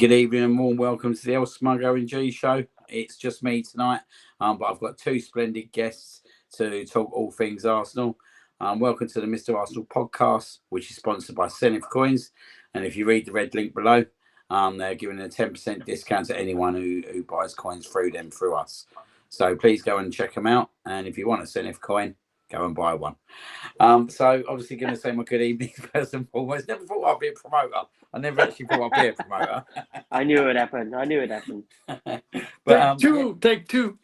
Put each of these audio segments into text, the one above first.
Good evening and warm welcome to the Smuggo and G show. It's just me tonight, but I've got two splendid guests to talk all things Arsenal. Welcome to the Mr. Arsenal podcast, which is sponsored by Zenith Coins. And if you read the red link below, they're giving a 10% discount to anyone who buys coins through us. So please go and check them out. And if you want a Zenith coin, go and buy one. So obviously going to say my good evening first and foremost. Never thought I'd be a promoter. I never actually thought I'd be a promoter. I knew it happened. But take two.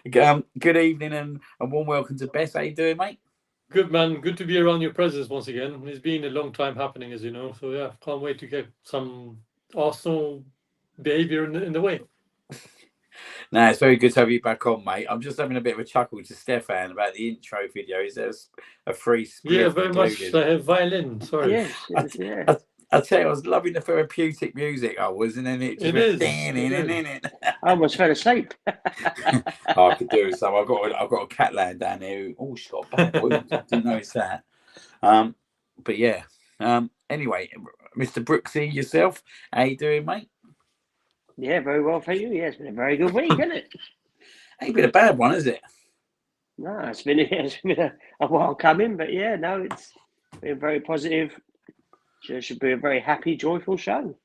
Good evening and a warm welcome to Bess. How you doing, mate? Good, man. Good to be around your presence once again. It's been a long time happening, as you know. So yeah, can't wait to get some Arsenal behaviour in the way. No, it's very good to have you back on, mate. I'm just having a bit of a chuckle to Stefan about the intro video. Is there a free split? Yeah, very much. I have violin. Sorry. Yes, yeah. I tell you, I was loving the therapeutic music. I was, and then it just went in. I almost fell asleep. I could do some. I've got a cat laying down here. Oh, she's got a bad wound. I didn't notice that. But yeah. Anyway, Mr. Brooksy, yourself, how you doing, mate? Yeah, very well, thank you. Yeah, it's been a very good week, hasn't it? Ain't been a bad one, is it? No, it's been a while coming, but yeah, no, it's been very positive. It should be a very happy, joyful show.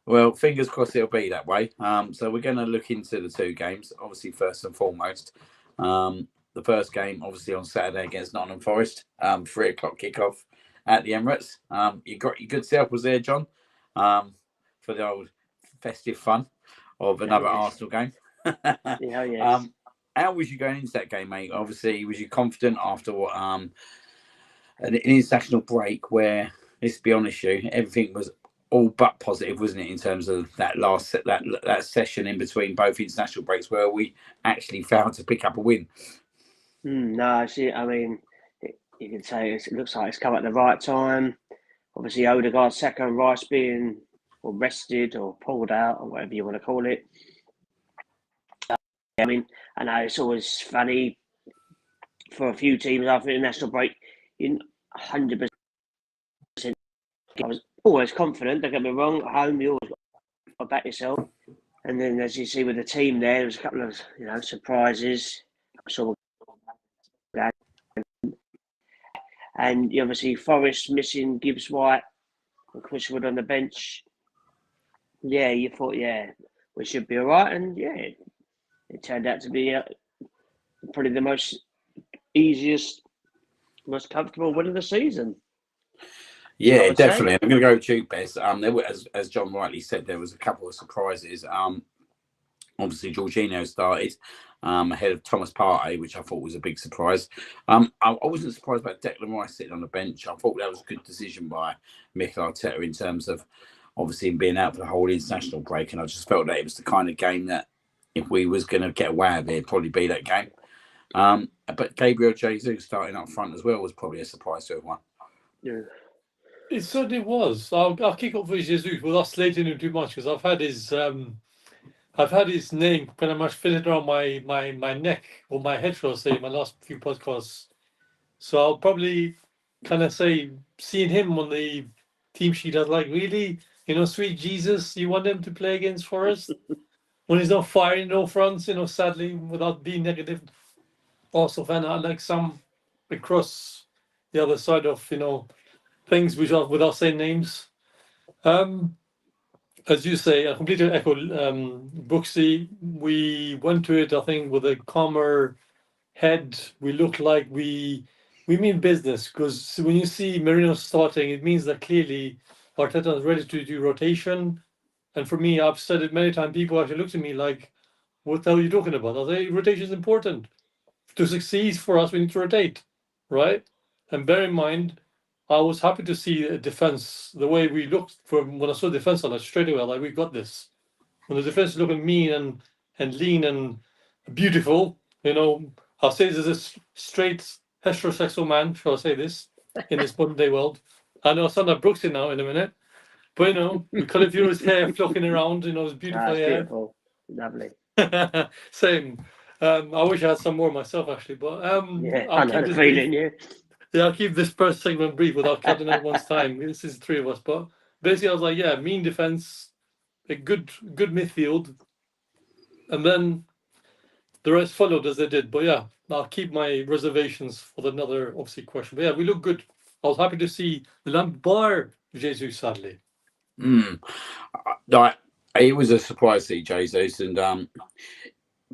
Well, fingers crossed it'll be that way. So we're going to look into the two games. Obviously, first and foremost, the first game, obviously on Saturday against Nottingham Forest, 3:00 kickoff at the Emirates. You got your good self was there, John, for the old festive fun of another Arsenal game. Yes. How was you going into that game, mate? Obviously, was you confident after what an international break where, let's be honest, everything was all but positive, wasn't it, in terms of that last that session in between both international breaks where we actually failed to pick up a win? No, see, I mean, you can say it looks like it's come at the right time. Obviously, Odegaard, Saka, and Rice being rested or pulled out or whatever you want to call it. I mean, I know it's always funny for a few teams after the national break. In 100%, I was always confident. Don't get me wrong. At home, you always got to back yourself. And then, as you see with the team, there was a couple of surprises. And obviously, Forest missing Gibbs White and Chris Wood on the bench. Yeah, you thought, we should be all right. And it turned out to be probably the most easiest, most comfortable win of the season. Yeah, definitely. I'm going to go with you, Bess. There were, as John rightly said, there was a couple of surprises. Obviously, Jorginho started ahead of Thomas Partey, which I thought was a big surprise. I wasn't surprised about Declan Rice sitting on the bench. I thought that was a good decision by Mikel Arteta in terms of obviously being out for the whole international break. And I just felt that it was the kind of game that if we was going to get away with it, it'd probably be that game. But Gabriel Jesus starting up front as well was probably a surprise to everyone. Yeah. It certainly was. I'll kick off with Jesus without slating him too much because I've had his name kind of much fitted around my neck or my head, shall I say, in my last few podcasts. So I'll probably kind of say, seeing him on the team sheet, I was like, really? Sweet Jesus, you want him to play against Forest? When he's not firing no fronts, sadly, without being negative. Also, fan, I like some across the other side of, things which are without saying names. As you say, I completely echo Brooksy. We went to it, I think, with a calmer head. We looked like we mean business because when you see Merino starting, it means that clearly Arteta is ready to do rotation. And for me, I've said it many times, people actually look at me like, what the hell are you talking about? I say rotation is important. To succeed for us, we need to rotate, right? And bear in mind, I was happy to see a defense, the way we looked from when I saw the defense on it straight away, like we got this. When the defense is looking mean and lean and beautiful, I'll say this is a straight heterosexual man, shall I say this, in this modern day world. I know I sound like Brooksy now in a minute. But we Call of Duty's hair flocking around, his beautiful hair. Beautiful. Lovely. Same. I wish I had some more myself actually, but I know the feeling, I'll keep this first segment brief without cutting everyone's time. This is the three of us, but basically I was like, yeah, mean defense, a good midfield, and then the rest followed as they did. But yeah, I'll keep my reservations for another obviously question. But yeah, we look good. I was happy to see the lamp bar Jesus, sadly. Like, it was a surprise to see Jesus, and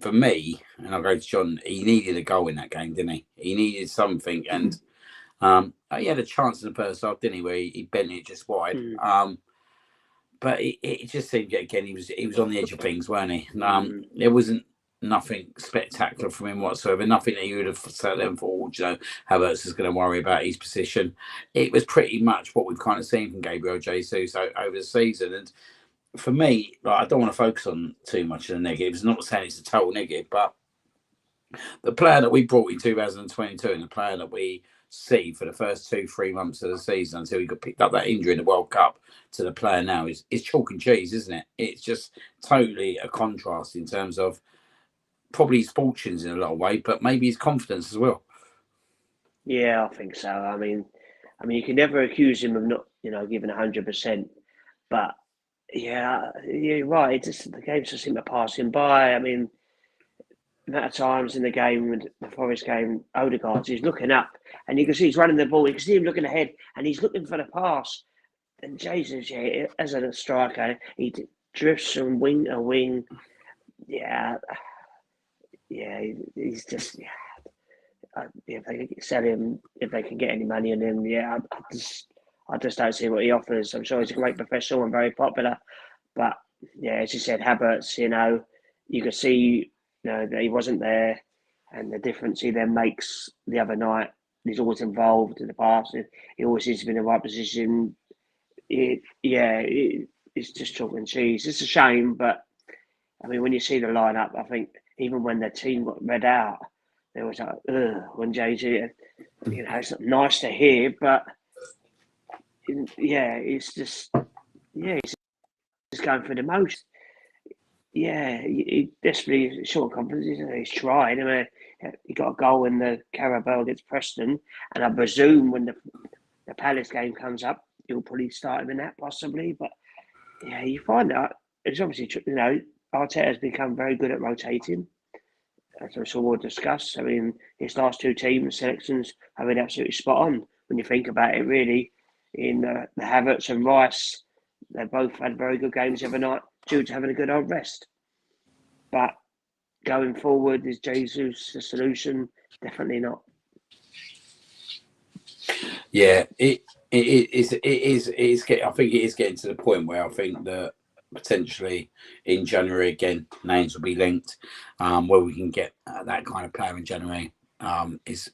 for me, and I'll go to John, he needed a goal in that game, didn't he? He needed something, and he had a chance in the first half, didn't he, where he bent it just wide. But it just seemed, again, he was on the edge of things, weren't he? There wasn't nothing spectacular from him whatsoever. Nothing that you would have set them for. Havertz is going to worry about his position. It was pretty much what we've kind of seen from Gabriel Jesus over the season. And for me, like, I don't want to focus on too much of the negatives. I'm not saying it's a total negative, but the player that we brought in 2022 and the player that we see for the first 2-3 months of the season until he got picked up that injury in the World Cup to the player now is chalk and cheese, isn't it? It's just totally a contrast in terms of probably his fortunes in a lot of way, but maybe his confidence as well. Yeah, I think so. I mean, you can never accuse him of not, giving 100%. But yeah, you're right. It just the games just seem to pass him by. I mean, the amount of times in the game, with the Forest game, Odegaard, he's looking up, and you can see he's running the ball. You can see him looking ahead, and he's looking for the pass. And Jesus, yeah, as a striker, he drifts from wing to wing. Yeah, he's just. Yeah. If they can sell him, if they can get any money on him, I just don't see what he offers. I'm sure he's a great professional and very popular, but yeah, as you said, Havertz, you could see, that he wasn't there, and the difference he then makes the other night. He's always involved in the pass. He always seems to be in the right position. It's just chalk and cheese. It's a shame, but I mean, when you see the lineup, I think even when the team got read out, there was like, when JG, it's nice to hear, but it's just, he's just going through the most. Yeah, he desperately short confidence. He's tried. I mean, he got a goal in the Carabao against Preston, and I presume when the Palace game comes up, he'll probably start him in that possibly. But yeah, you find out it's obviously Arteta has become very good at rotating. As I'm sure we'll discuss. I mean, his last two team selections have been absolutely spot on when you think about it, really. In the Havertz and Rice, they both had very good games every night due to having a good old rest. But going forward, is Jesus the solution? Definitely not. Yeah, it is. I think it is getting to the point where I think that potentially in January again, names will be linked. Where we can get that kind of player in January is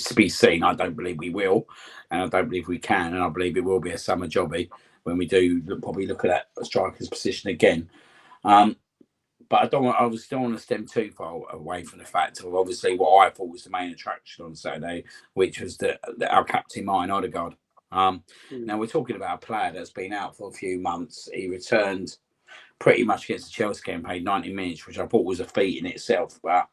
to be seen. I don't believe we will, and I don't believe we can, and I believe it will be a summer jobby when we do probably look at that striker's position again. But I don't want to stem too far away from the fact of obviously what I thought was the main attraction on Saturday, which was our captain Martin Odegaard. Now we're talking about a player that's been out for a few months. He returned pretty much against the Chelsea game, played 90 minutes, which I thought was a feat in itself. But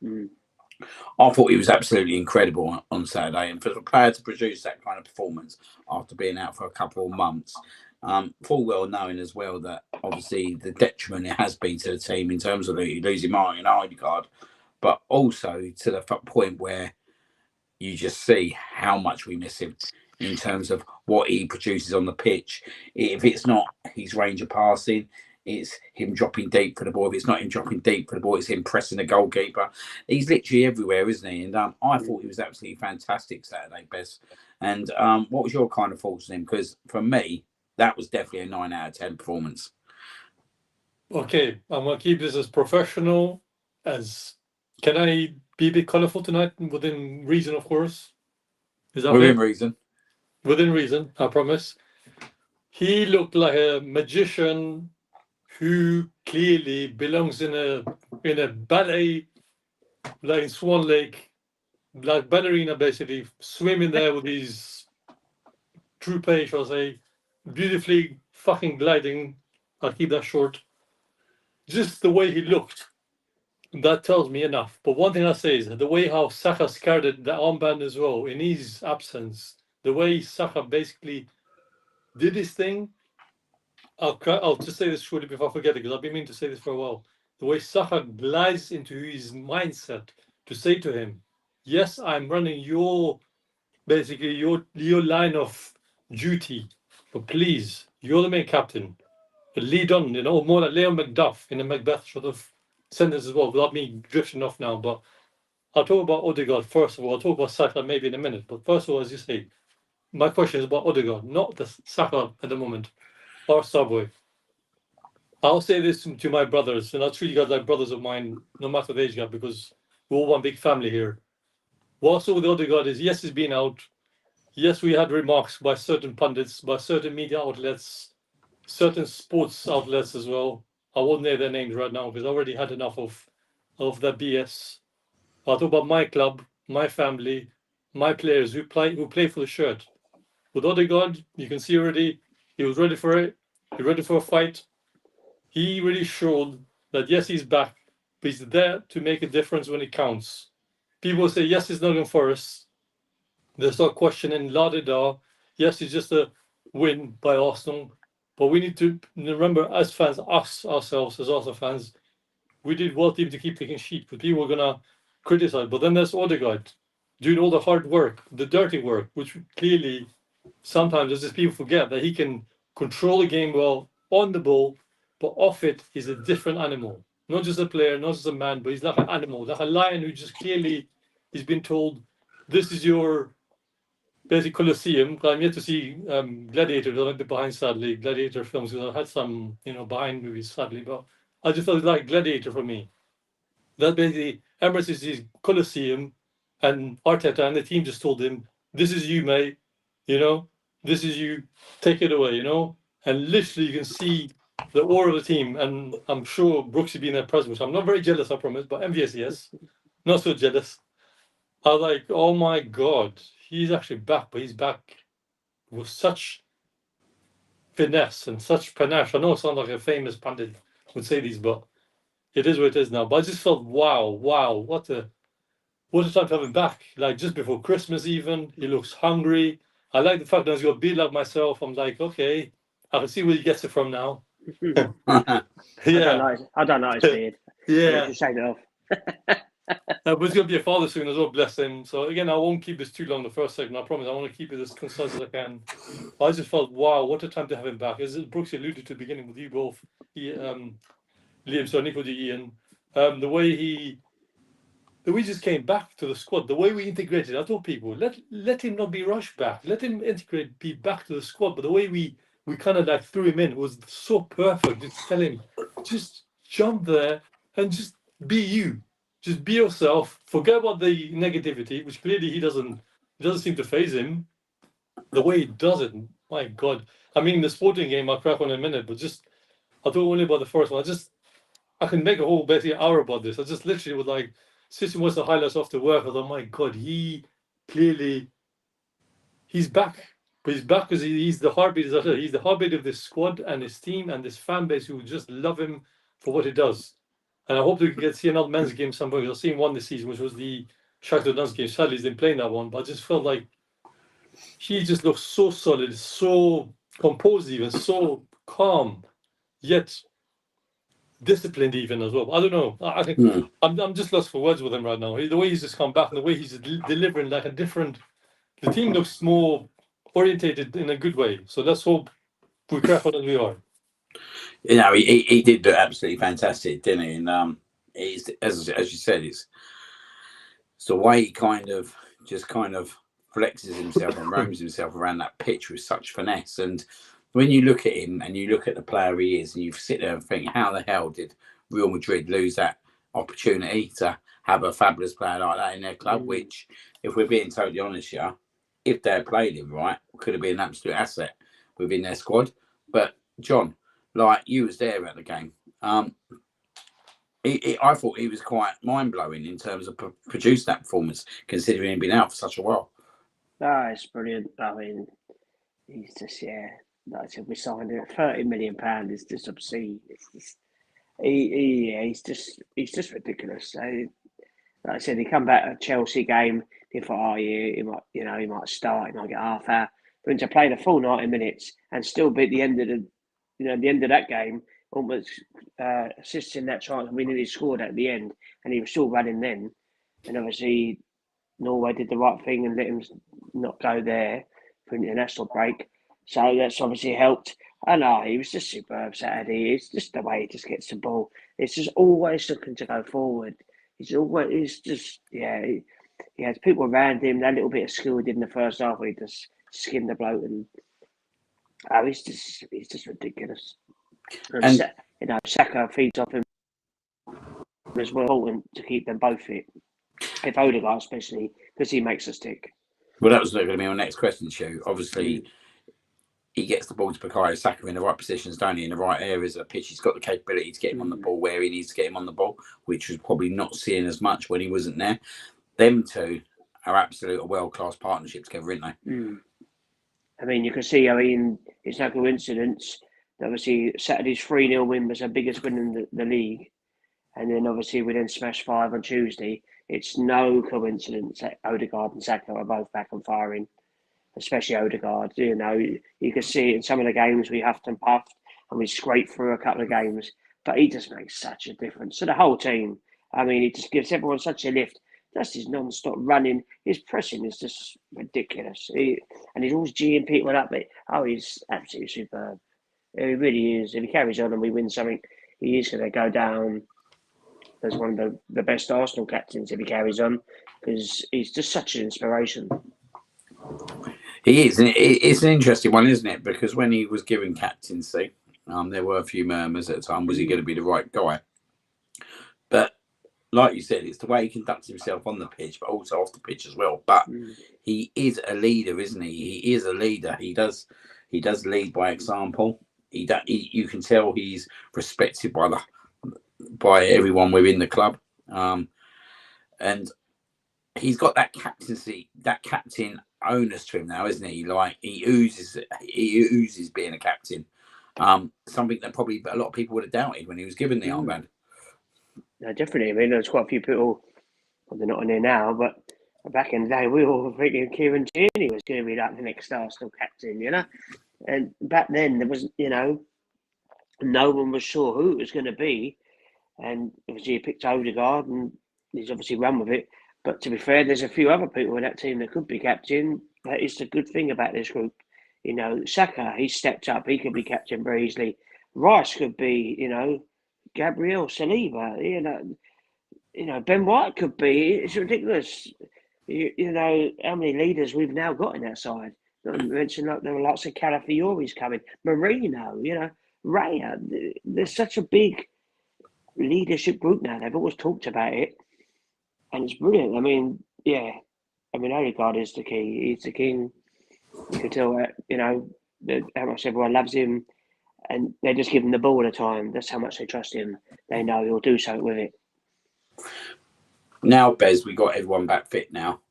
I thought he was absolutely incredible on Saturday, and for the player to produce that kind of performance after being out for a couple of months. Full well knowing as well that obviously the detriment it has been to the team in terms of losing Martin Odegaard, but also to the point where you just see how much we miss him in terms of what he produces on the pitch. If it's not his range of passing, it's him dropping deep for the ball. If it's not him dropping deep for the ball, it's him pressing the goalkeeper. He's literally everywhere, isn't he? And I thought he was absolutely fantastic Saturday, Bess. And what was your kind of thoughts on him? Because for me, that was definitely a 9 out of 10 performance. Okay, I'm going to keep this as professional as... Can I be a bit colourful tonight? Within reason, of course. Is that within reason? Within reason, I promise. He looked like a magician who clearly belongs in a ballet, like in Swan Lake, like ballerina basically, swimming there with his troupe, shall I say, beautifully fucking gliding. I'll keep that short. Just the way he looked, that tells me enough. But one thing I say is the way how Saka skirted the armband as well in his absence, the way Saka basically did his thing, I'll just say this shortly before I forget it, because I've been meaning to say this for a while. The way Saka glides into his mindset to say to him, "Yes, I'm running basically your line of duty, but please, you're the main captain. But lead on, more like Leo Macduff in a Macbeth sort of sentence as well, without me drifting off now. But I'll talk about Odegaard first of all. I'll talk about Saka maybe in a minute. But first of all, as you say, my question is about Odegaard, not the Saka at the moment, or Subway. I'll say this to my brothers, and I'll treat you guys like brothers of mine, no matter the age gap, because we're all one big family here. What's with Odegaard is, yes, he's been out. Yes, we had remarks by certain pundits, by certain media outlets, certain sports outlets as well. I won't name their names right now because I already had enough of that BS. I'll talk about my club, my family, my players who play for the shirt. With Odegaard, you can see already he was ready for it. He's ready for a fight. He really showed that yes, he's back, but he's there to make a difference when it counts. People say yes, he's not in for us. There's no questioning la da da. Yes, it's just a win by Arsenal, but we need to remember as fans, us ourselves as Arsenal fans, we did well to keep taking sheep. But people are gonna criticize. But then there's Odegaard doing all the hard work, the dirty work, which clearly sometimes as just people forget that he can control the game well on the ball, but off it, he's a different animal. Not just a player, not just a man, but he's like an animal, like a lion who just clearly he's been told, this is your basic Colosseum. I'm yet to see Gladiator, I went behind sadly, Gladiator films, because I had some, behind movies sadly, but I just felt like Gladiator for me. That basically Emirates is his Colosseum, and Arteta and the team just told him, this is you, mate, this is you, take it away, and literally you can see the aura of the team, and I'm sure Brooksy being there present, which I'm not very jealous, I promise, but envious, yes, not so jealous. I was like, oh my God, he's actually back, but he's back with such finesse and such panache. I know it sounds like a famous pundit would say these, but it is what it is now. But I just felt, wow, what a time to have him back. Like just before Christmas even, he looks hungry. I like the fact that he's got a beard like myself. I'm like, okay, I can see where he gets it from now. Yeah. I don't like his beard. Yeah. Just shave it off. But he's going to be a father soon as well, bless him. So again, I won't keep this too long the first segment, I promise. I want to keep it as concise as I can. I just felt, wow, what a time to have him back. As Brooks alluded to the beginning with you both, Liam, so Nico D. Ian, the way he just came back to the squad, the way we integrated. I told people, let him not be rushed back. Let him be back to the squad. But the way we kind of like threw him in was so perfect. Just tell him, just jump there and just be you. Just be yourself. Forget about the negativity, which clearly he doesn't seem to faze him. The way he does it, my God. I mean, the sporting game, I'll crack on in a minute, but I'll talk only about the first one. I can make a whole basically hour about this. I just literally was like, Sissy wants the highlights off the work. I thought, my God, he's back. But he's back because he's the heartbeat. He's the heartbeat of this squad and his team and this fan base who just love him for what he does. And I hope we can get to see another men's game somewhere. I've seen one this season, which was the Shakhtar Donetsk game. Sadly, he's been playing that one, but I just felt like he just looks so solid, so composed, even so calm, yet disciplined even as well. I don't know. I think I'm just lost for words with him right now. The way he's just come back and the way he's delivering like a different. The team looks more orientated in a good way. So let's hope we crack on as we are. He did look absolutely fantastic, didn't he? And it's, as you said, it's the way he kind of flexes himself and roams himself around that pitch with such finesse. And when you look at him and you look at the player he is, and you sit there and think, how the hell did Real Madrid lose that opportunity to have a fabulous player like that in their club? Which, if we're being totally honest here, if they had played him right, could have been an absolute asset within their squad. But John, like you was there at the game. I thought he was quite mind-blowing in terms of producing that performance, considering he'd been out for such a while. It's brilliant. I mean, he's just, like I said, we signed him at £30 million. Is just obscene. It's just, he's just ridiculous. So, like I said, he come back at a Chelsea game. He thought, he might start, he might get half hour. But to play the full 90 minutes and still be at the end of at the end of that game, almost assisting that chance. We nearly scored at the end, and he was still running then. And obviously, Norway did the right thing and let him not go there for an international break. So that's obviously helped. I know he was just superb Saturday. It's just the way he just gets the ball. It's just always looking to go forward. He has people around him. That little bit of skill he did in the first half, where he just skinned the bloke, and he's just ridiculous. And Saka feeds off him as well, important to keep them both fit. If Odegaard especially, because he makes us tick. Well, that was going to be my next question, Stu. Obviously, he gets the ball to Bukayo Saka in the right positions, don't he? In the right areas of the pitch. He's got the capability to get him on the ball where he needs to get him on the ball, which was probably not seeing as much when he wasn't there. Them two are absolute world-class partnership together, aren't they? I mean, you can see, it's no coincidence that obviously Saturday's 3-0 win was our biggest win in the league. And then obviously we then smashed 5 on Tuesday. It's no coincidence that Odegaard and Saka are both back and firing, especially Odegaard. You can see it in some of the games we huffed and puffed and we scraped through a couple of games. But he just makes such a difference to the whole team. I mean, he just gives everyone such a lift. That's his non-stop running. His pressing is just ridiculous. And he's always geeing people up. He's absolutely superb. He really is. If he carries on and we win something, he is going to go down as one of the best Arsenal captains if he carries on, because he's just such an inspiration. He is. It's an interesting one, isn't it? Because when he was given captaincy, there were a few murmurs at the time. Was he going to be the right guy? But like you said, it's the way he conducts himself on the pitch, but also off the pitch as well. But he is a leader, isn't he? He is a leader. He does lead by example. You can tell he's respected by everyone within the club, and he's got that captaincy, that captain onus to him now, isn't he? Like he oozes being a captain. Something that probably a lot of people would have doubted when he was given the armband. No, definitely. I mean, there's quite a few people. Well, they're not on there now, but back in the day, we all were thinking Kieran Tierney was going to be like the next Arsenal captain, And back then, there was, no one was sure who it was going to be. And obviously, he picked Odegaard, and he's obviously run with it. But to be fair, there's a few other people in that team that could be captain. That is the good thing about this group. Saka, he stepped up. He could be captain very easily. Rice could be, Gabriel Saliba. Ben White could be. It's ridiculous. How many leaders we've now got in that side. Not to mention, there were lots of Calafiori's coming. Marino, Raya. There's such a big leadership group now. They've always talked about it, and it's brilliant. I mean, Odegaard is the key. He's the king. You can tell that, how much everyone loves him, and they just give him the ball all the time. That's how much they trust him. They know he'll do something with it. Now, Bez, we got everyone back fit now.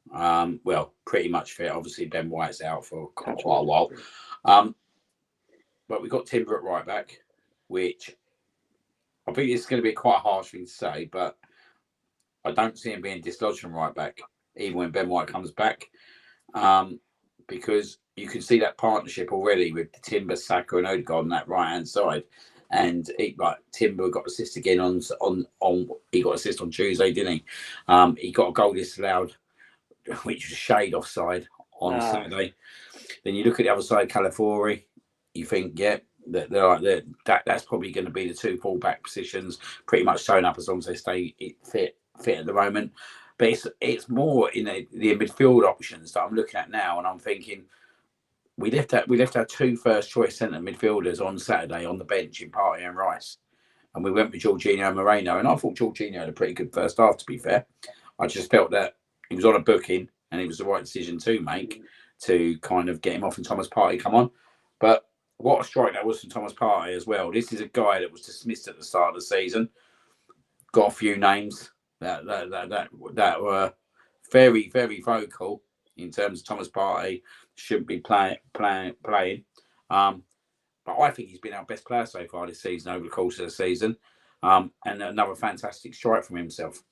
Well, pretty much fit. Obviously, Ben White's out for quite a while. But we got Timber at right back, which I think it's going to be quite a harsh thing to say, but I don't see him being dislodged from right back, even when Ben White comes back, because you can see that partnership already with Timber, Saka, and Odegaard on that right hand side. And Timber got assist again he got assist on Tuesday, didn't he? He got a goal disallowed, which was shade offside on Saturday. Then you look at the other side, Calafiori. You think, that's probably going to be the two full-back positions, pretty much sewn up as long as they stay fit at the moment. But it's more in the midfield options that I'm looking at now, and I'm thinking we left our two first-choice centre midfielders on Saturday on the bench in Partey and Rice, and we went with Jorginho and Moreno, and I thought Jorginho had a pretty good first half, to be fair. I just felt that he was on a booking, and it was the right decision to make to kind of get him off and Thomas Partey come on. But what a strike that was from Thomas Partey as well. This is a guy that was dismissed at the start of the season. Got a few names that were very, very vocal in terms of Thomas Partey shouldn't be playing. But I think he's been our best player so far this season over the course of the season. And another fantastic strike from himself.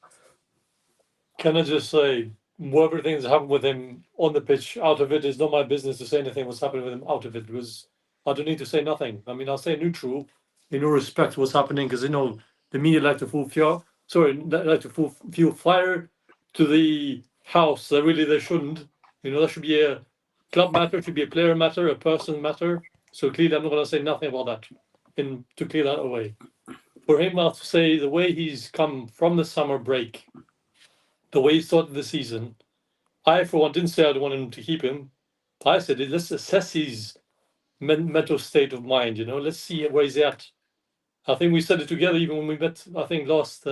Can I just say, everything that's happened with him on the pitch, out of it, is not my business to say anything what's happening with him out of it, because I don't need to say nothing. I mean, I'll say neutral in all respect to what's happening because the media like to fuel fire to the house that really they shouldn't. That should be a club matter, it should be a player matter, a person matter. So clearly, I'm not going to say nothing about that to clear that away. For him, I'll say the way he's come from the summer break, the way he started the season, I, for one, didn't say I wanted him to keep him. I said, let's assess his mental state of mind, let's see where he's at. I think we said it together even when we met, I think last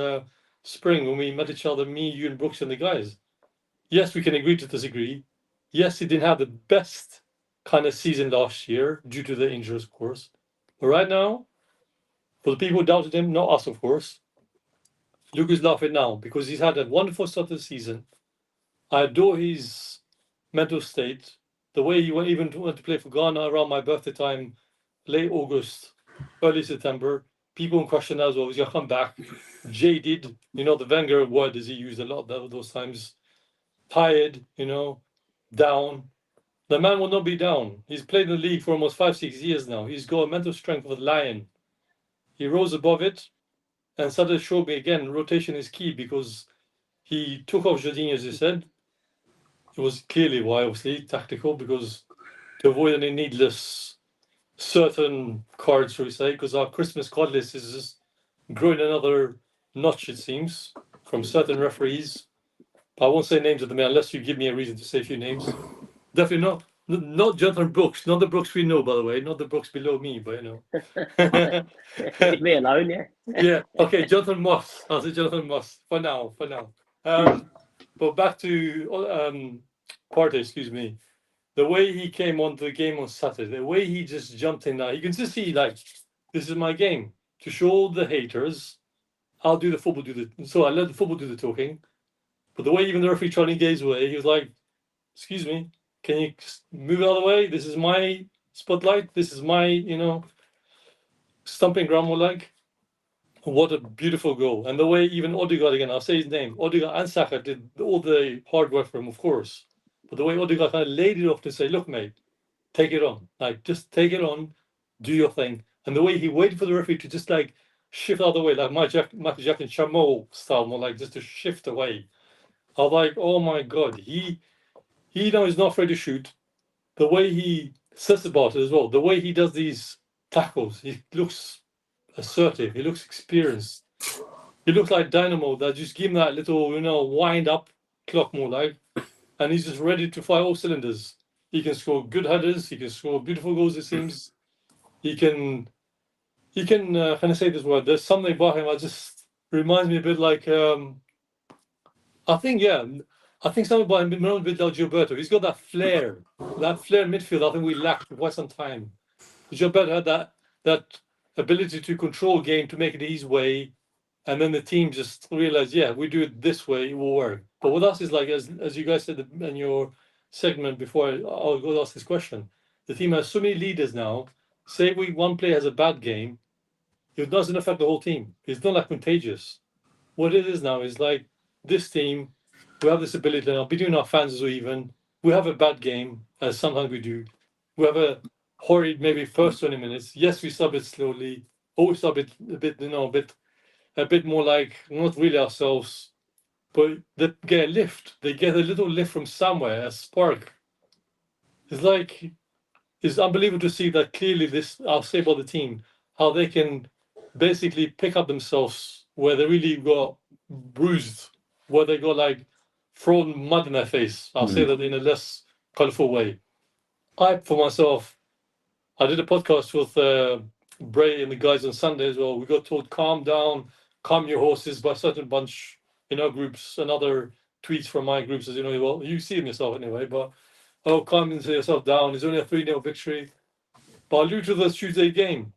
spring, when we met each other, me, you, and Brooks and the guys. Yes, we can agree to disagree. Yes, he didn't have the best kind of season last year due to the injuries, of course. But right now, for the people who doubted him, not us, of course, Luke is laughing now because he's had a wonderful start to the season. I adore his mental state. The way he went to play for Ghana around my birthday time, late August, early September. People in question as well. He's gonna come back. Jaded, the Wenger word is he used a lot those times. Tired, down. The man will not be down. He's played in the league for almost 5-6 years now. He's got a mental strength of a lion. He rose above it, and started to show me again. Rotation is key because he took off Jorginho, as you said. It was clearly why, obviously, tactical, because to avoid any needless certain cards, shall we say, because our Christmas card list is just growing another notch, it seems, from certain referees. I won't say names of the men unless you give me a reason to say a few names. Definitely not Jonathan Brooks, not the Brooks we know, by the way, not the Brooks below me, but Leave me alone, yeah. Yeah, okay, Jonathan Moss. I'll say Jonathan Moss for now. But back to Partey, excuse me. The way he came onto the game on Saturday, the way he just jumped in now, you can just see this is my game. To show the haters, I'll do the football, so I let the football do the talking. But the way even the referee tried to engage away, he was like, excuse me, can you move out of the way? This is my spotlight. This is my, stumping ground more like. What a beautiful goal. And the way even Odegaard, again, I'll say his name, Odegaard and Saka did all the hard work for him, of course. But the way Odegaard kind of laid it off to say, look, mate, take it on. Just take it on, do your thing. And the way he waited for the referee to just shift out of the way, like Michael Jack and Chameau style, more like just to shift away. I was like, oh my God, he now is not afraid to shoot. The way he says about it as well, the way he does these tackles, he looks assertive, he looks experienced. He looks like Dynamo that just give him that little, wind up clock more like, and he's just ready to fire all cylinders. He can score good headers, he can score beautiful goals, it seems. He can can I say this word? There's something about him that just reminds me a bit like I think something about him reminds me a bit like Gilberto. He's got that flair midfield I think we lacked for quite some time. Gilberto had that ability to control game, to make it his way, and then the team just realized, yeah, we do it this way, it will work. But with us is like, as you guys said in your segment before, I'll go ask this question. The team has so many leaders now. Say one player has a bad game, it doesn't affect the whole team. It's not like contagious. What it is now is like this team, we have this ability now, between our fans as well even, we have a bad game, as sometimes we do. We have a horrid maybe first 20 minutes. Yes, we sub it slowly. Always sub it a bit more like not really ourselves, but they get a lift. They get a little lift from somewhere, a spark. It's unbelievable to see that clearly this, I'll say about the team, how they can basically pick up themselves where they really got bruised, where they got thrown mud in their face. I'll say that in a less colourful way. For myself, I did a podcast with Bray and the guys on Sunday as well. We got told, calm down, calm your horses by a certain bunch in our groups and other tweets from my groups, as you know, well, you see them yourself anyway, but calm yourself down. It's only a 3-0 victory. But allude to the Tuesday game.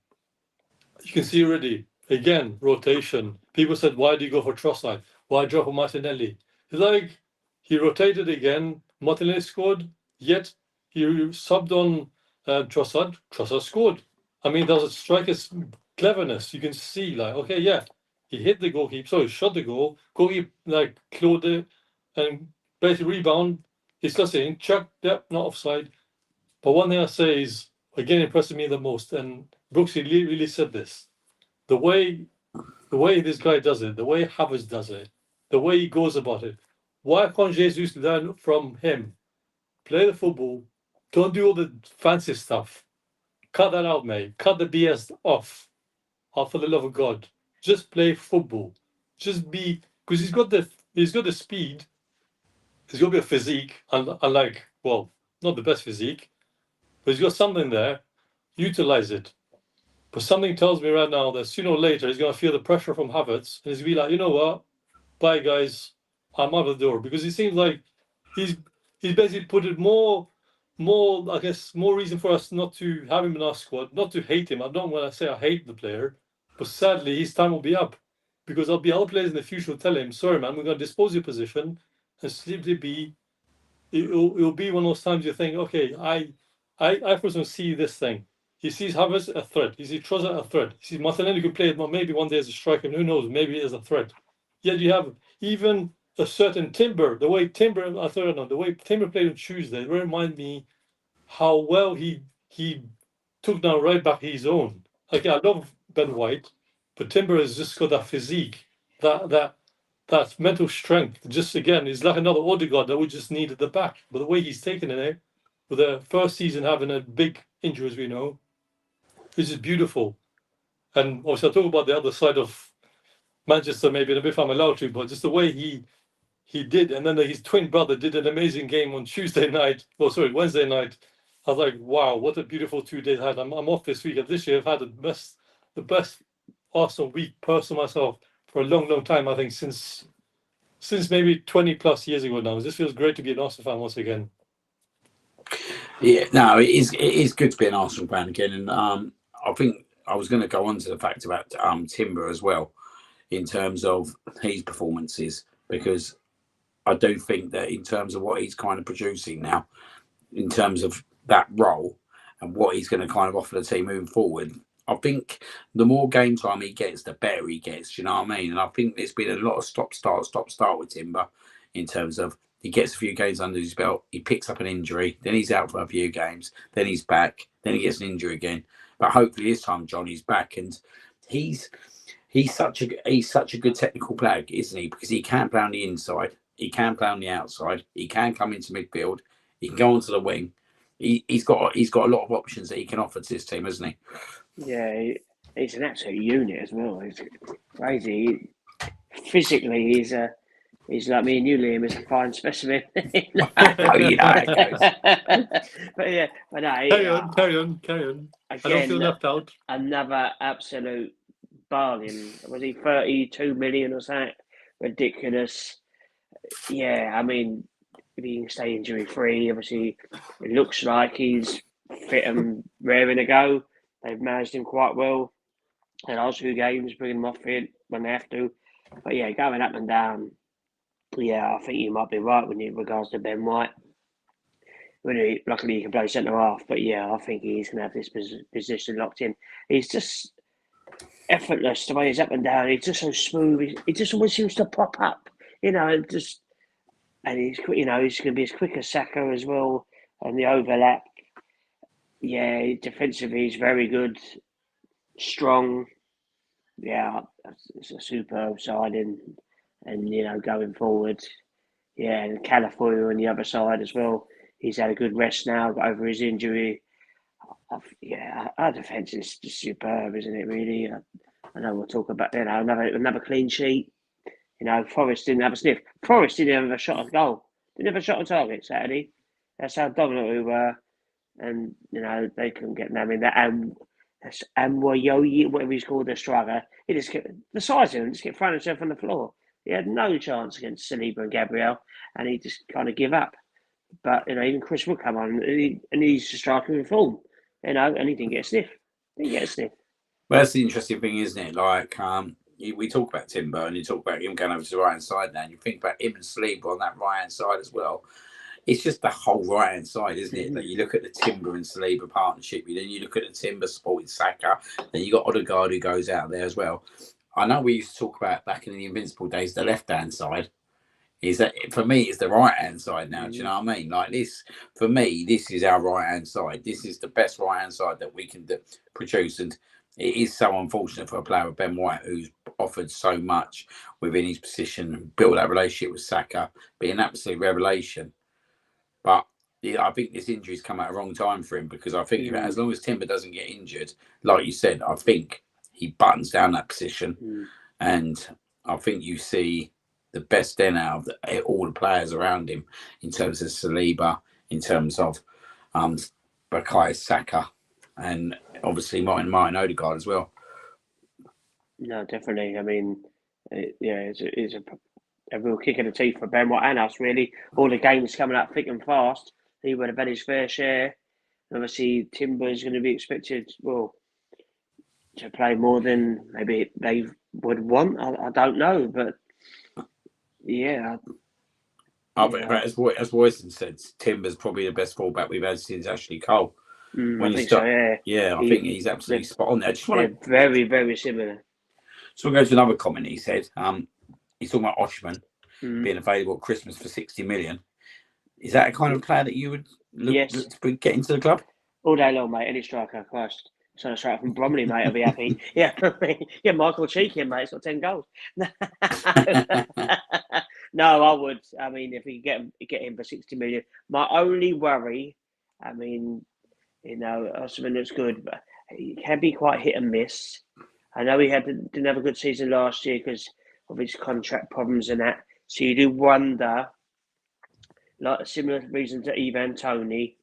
You can see already, again, rotation. People said, why do you go for Trossard? Why drop for Martinelli? It's like he rotated again. Martinelli scored, yet he subbed on Trossard. Trossard scored. I mean, there's a striker's cleverness. You can see, okay, yeah, he hit the goalkeeper, so he shot the goal. Goalkeeper, clawed it, and basically rebound. He's just saying, chuck, yep, not offside. But one thing I say is, again impresses me the most. And Brooksy really said this: the way this guy does it, the way Havertz does it, the way he goes about it. Why can't Jesus learn from him? Play the football. Don't do all the fancy stuff. Cut that out, mate. Cut the BS off. Oh, for the love of God, just play football. Just be, because he's got the speed. He's got a bit of physique, unlike, well, not the best physique, but he's got something there. Utilize it. But something tells me right now that sooner or later he's going to feel the pressure from Havertz, and he's going to be like, you know what, bye guys, I'm out of the door, because it seems like he's basically put it more, I guess, more reason for us not to have him in our squad, not to hate him. I don't want to say I hate the player, but sadly his time will be up, because there'll be other players in the future who tell him, sorry man, we're going to dispose your position, and simply be, it'll be one of those times you think, okay, I personally see this thing. He sees Havertz a threat. He sees Trossard a threat. He sees Martinelli could play maybe one day as a striker, and who knows, maybe as a threat. Yet you have even a certain Timber, the way Timber played on Tuesday, it reminded me how well he took down right back his own. Like, I love Ben White, but Timber has just got that physique, that mental strength. Just again, he's like another Odegaard that we just need at the back. But the way he's taken it, with the first season having a big injury, as we know, is just beautiful. And obviously, I'll talk about the other side of Manchester maybe in a bit if I'm allowed to, but just the way he did, and then his twin brother did an amazing game on Wednesday night. I was like, wow, what a beautiful 2 days I had. I'm off this week, and this year I've had the best Arsenal week, personal myself, for a long time. I think since maybe 20 plus years ago now. It just feels great to be an Arsenal fan once again. Yeah, no, it is good to be an Arsenal fan again, and I think I was going to go on to the fact about Timber as well, in terms of his performances, because I do think that in terms of what he's kind of producing now, in terms of that role and what he's going to kind of offer the team moving forward, I think the more game time he gets, the better he gets. You know what I mean? And I think there's been a lot of stop start with Timber, in terms of he gets a few games under his belt, he picks up an injury, then he's out for a few games, then he's back, then he gets an injury again. But hopefully this time, John, he's back, and he's such a good technical player, isn't he? Because he can play on the inside, he can play on the outside, he can come into midfield, he can go onto the wing. He's got a lot of options that he can offer to this team, hasn't he? Yeah, he's an absolute unit as well. He's crazy. Physically, he's like me and you, Liam. He's a fine specimen. Oh, you know how it goes. But yeah, but no, Carry on. Again, I don't feel left out. Another absolute bargain. Was he 32 million or something? Ridiculous. Yeah, I mean, if he can stay injury free, obviously it looks like he's fit and raring to go. They've managed him quite well. The last few games, bringing him off it when they have to. But yeah, going up and down. Yeah, I think you might be right when in regards to Ben White. Luckily, he can play centre half. But yeah, I think he's going to have this position locked in. He's just effortless the way he's up and down. He's just so smooth. He just always seems to pop up. And he's quick. He's going to be as quick as Saka as well, and the overlap. Yeah, defensively he's very good, strong. Yeah, it's a superb signing, and going forward, yeah, and California on the other side as well. He's had a good rest now, got over his injury. Our defence is just superb, isn't it? Really, I know we'll talk about another clean sheet. Forest didn't have a sniff. Forest didn't have a shot at goal. They never shot on target Saturday. That's how dominant we were, and they couldn't get them in that. That's Amwayoyi, whatever he's called, the striker. He just kept the size of him, just kept throwing himself on the floor. He had no chance against Saliba and Gabriel, and he just kind of give up. But even Chris would come on, and he's just striking in form. And he didn't get a sniff. Well, that's the interesting thing, isn't it? Like, we talk about Timber, and you talk about him going over to the right hand side now, and you think about him and Saliba on that right hand side as well. It's just the whole right hand side, isn't it? That you look at the Timber and Saliba partnership, then you look at the Timber supporting Saka, then you got Odegaard who goes out there as well. I know we used to talk about back in the Invincible days the left hand side. is that for me it's the right hand side now. Do you know what I mean? Like this, for me, this is our right hand side. This is the best right hand side that we can produce, and it is so unfortunate for a player with Ben White who's offered so much within his position and built that relationship with Saka, being an absolute revelation. But yeah, I think this injury's come at a wrong time for him, because I think as long as Timber doesn't get injured, like you said, I think he buttons down that position, and I think you see the best then out of all the players around him, in terms of Saliba, in terms of Bukayo Saka, and obviously Martin Odegaard as well. No, definitely. I mean, it's a real kick in the teeth for Ben White and us, really. All the games coming up thick and fast. He would have had his fair share. Obviously, Timber is going to be expected, well, to play more than maybe they would want. I don't know, but yeah. But as Royston said, Timber's probably the best fullback we've had since Ashley Cole. I think so, yeah. I think he's absolutely spot on there. I just want to very, very similar. So we'll go to another comment he said. He's talking about Oshman being available at Christmas for 60 million. Is that a kind of player that you would look to get into the club? All day long, mate. Any striker, Christ. So a striker from Bromley, mate, I'll be happy. Yeah, Michael Cheeky, mate. It's got 10 goals. No, I would. I mean, if we get him for 60 million. My only worry, I mean, Oshman looks good, but he can be quite hit and miss. I know he didn't have a good season last year because of his contract problems and that. So you do wonder, like a similar reason to Ivan Toney,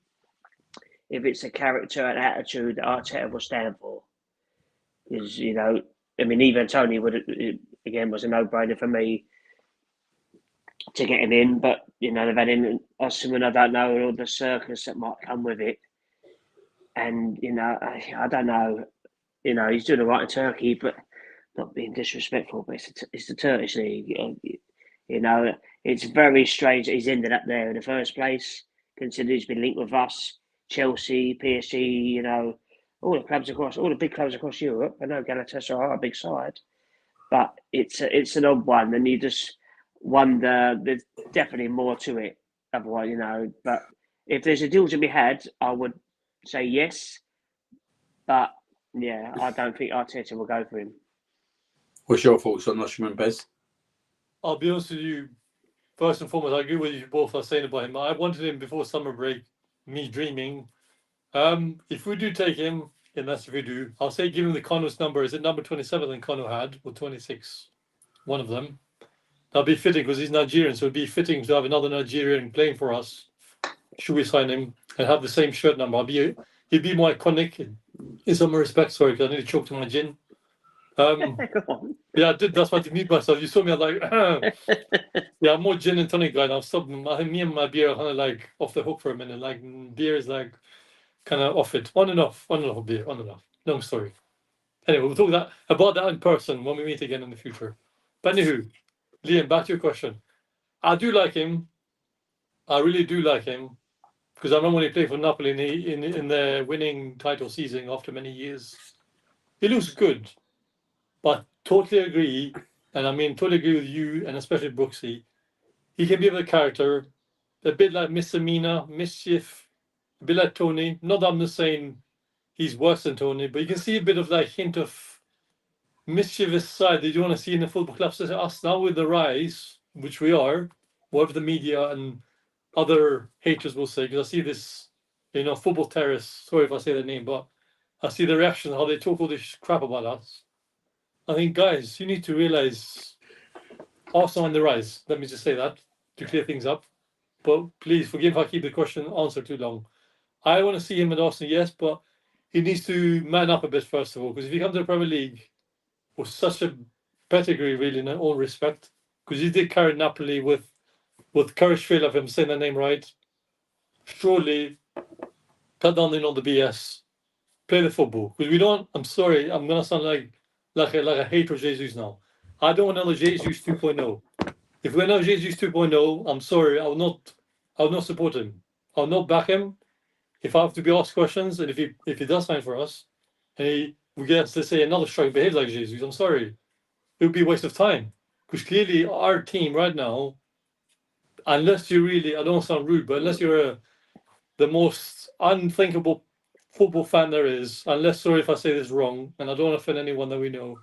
if it's a character and attitude that Arteta will stand for. Because, I mean, Ivan Toney was a no-brainer for me to get him in. But, they've had in Osimhen, I don't know, all the circus that might come with it. And, I don't know. He's doing all right in Turkey, but not being disrespectful, but it's the Turkish league. It's very strange that he's ended up there in the first place, considering he's been linked with us, Chelsea, PSG, all the big clubs across Europe. I know Galatasaray are a big side, but it's an odd one, and you just wonder. There's definitely more to it. Otherwise, but if there's a deal to be had, I would say yes. But yeah, I don't think Arteta will go for him. What's your thoughts on Oshman, Bez? I'll be honest with you. First and foremost, I agree with you both are saying about him. I wanted him before summer break, me dreaming. If we do take him, and that's if we do, I'll say give him the Connor's number. Is it number 27 that Connor had, or 26? One of them. That'll be fitting because he's Nigerian, so it'd be fitting to have another Nigerian playing for us. Should we sign him and have the same shirt number? He'd be more iconic in some respects. Sorry, because I need to choke to my gin. Yeah, I did. That's why I mute myself. You saw me, I'm like, yeah, I'm more gin and tonic guy now. I think me and my beer are kind of like off the hook for a minute. Like beer is like kind of off it. On and off beer, on and off. Long story. Anyway, we'll talk about that in person when we meet again in the future. But anywho, Liam, back to your question. I do like him. I really do like him. Because I remember when he played for Napoli in the winning title season after many years. He looks good. But totally agree, and I mean totally agree with you, and especially Brooksy. He can be of a character, a bit like misdemeanor, mischief, a bit like Tony. Not that I'm just saying he's worse than Tony, but you can see a bit of like hint of mischievous side that you want to see in the football clubs. Us now with the rise, which we are, whatever the media and other haters will say, because I see this, football terrorists. Sorry if I say the name, but I see the reaction, how they talk all this crap about us. I think, guys, you need to realize Arsenal on the rise. Let me just say that to clear things up. But please forgive if I keep the question answered too long. I want to see him at Arsenal, yes, but he needs to man up a bit first of all. Because if he comes to the Premier League with such a pedigree, really, in all respect, because he did carry Napoli with courage, fail if I'm saying that name right. Surely, cut down on the BS. Play the football. Because we don't. I'm sorry. I'm gonna sound like a hater of Jesus now. I don't want another Jesus 2.0. If we're not Jesus 2.0, I'm sorry, I will not support him. I'll not back him. If I have to be asked questions, and if he does sign for us, and we get, let's say, another striker behaves like Jesus, I'm sorry. It would be a waste of time. Because clearly our team right now unless you really, I don't sound rude, but unless you're the most unthinkable football fan there is, unless, sorry if I say this wrong, and I don't want to offend anyone that we know,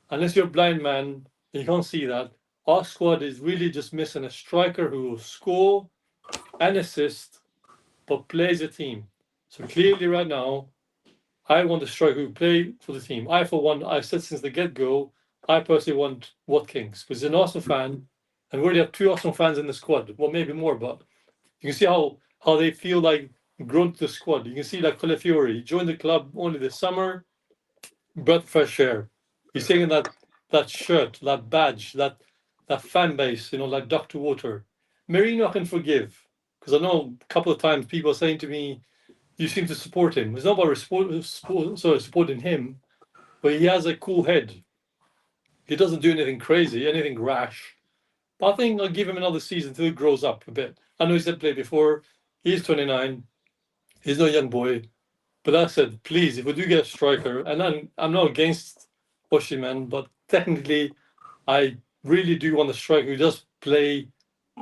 unless you're a blind man and you can't see that, our squad is really just missing a striker who will score and assist, but plays a team. So clearly, right now, I want a striker who play for the team. I, for one, I've said since the get-go, I personally want Watkins because he's an Arsenal fan, and we already have 2 Arsenal fans in the squad. Well, maybe more, but you can see how they feel like grown to the squad. You can see like Calafiori, he joined the club only this summer, breath of fresh air. He's taking that shirt, that badge, that fan base, like Dr. Water. Merino I can forgive because I know a couple of times people are saying to me, "You seem to support him." It's not about supporting him, but he has a cool head. He doesn't do anything crazy, anything rash. But I think I'll give him another season until he grows up a bit. I know he's had played before. He's 29. He's no young boy. But I said, please, if we do get a striker, and I'm not against Oshiman, but technically, I really do want a striker who does play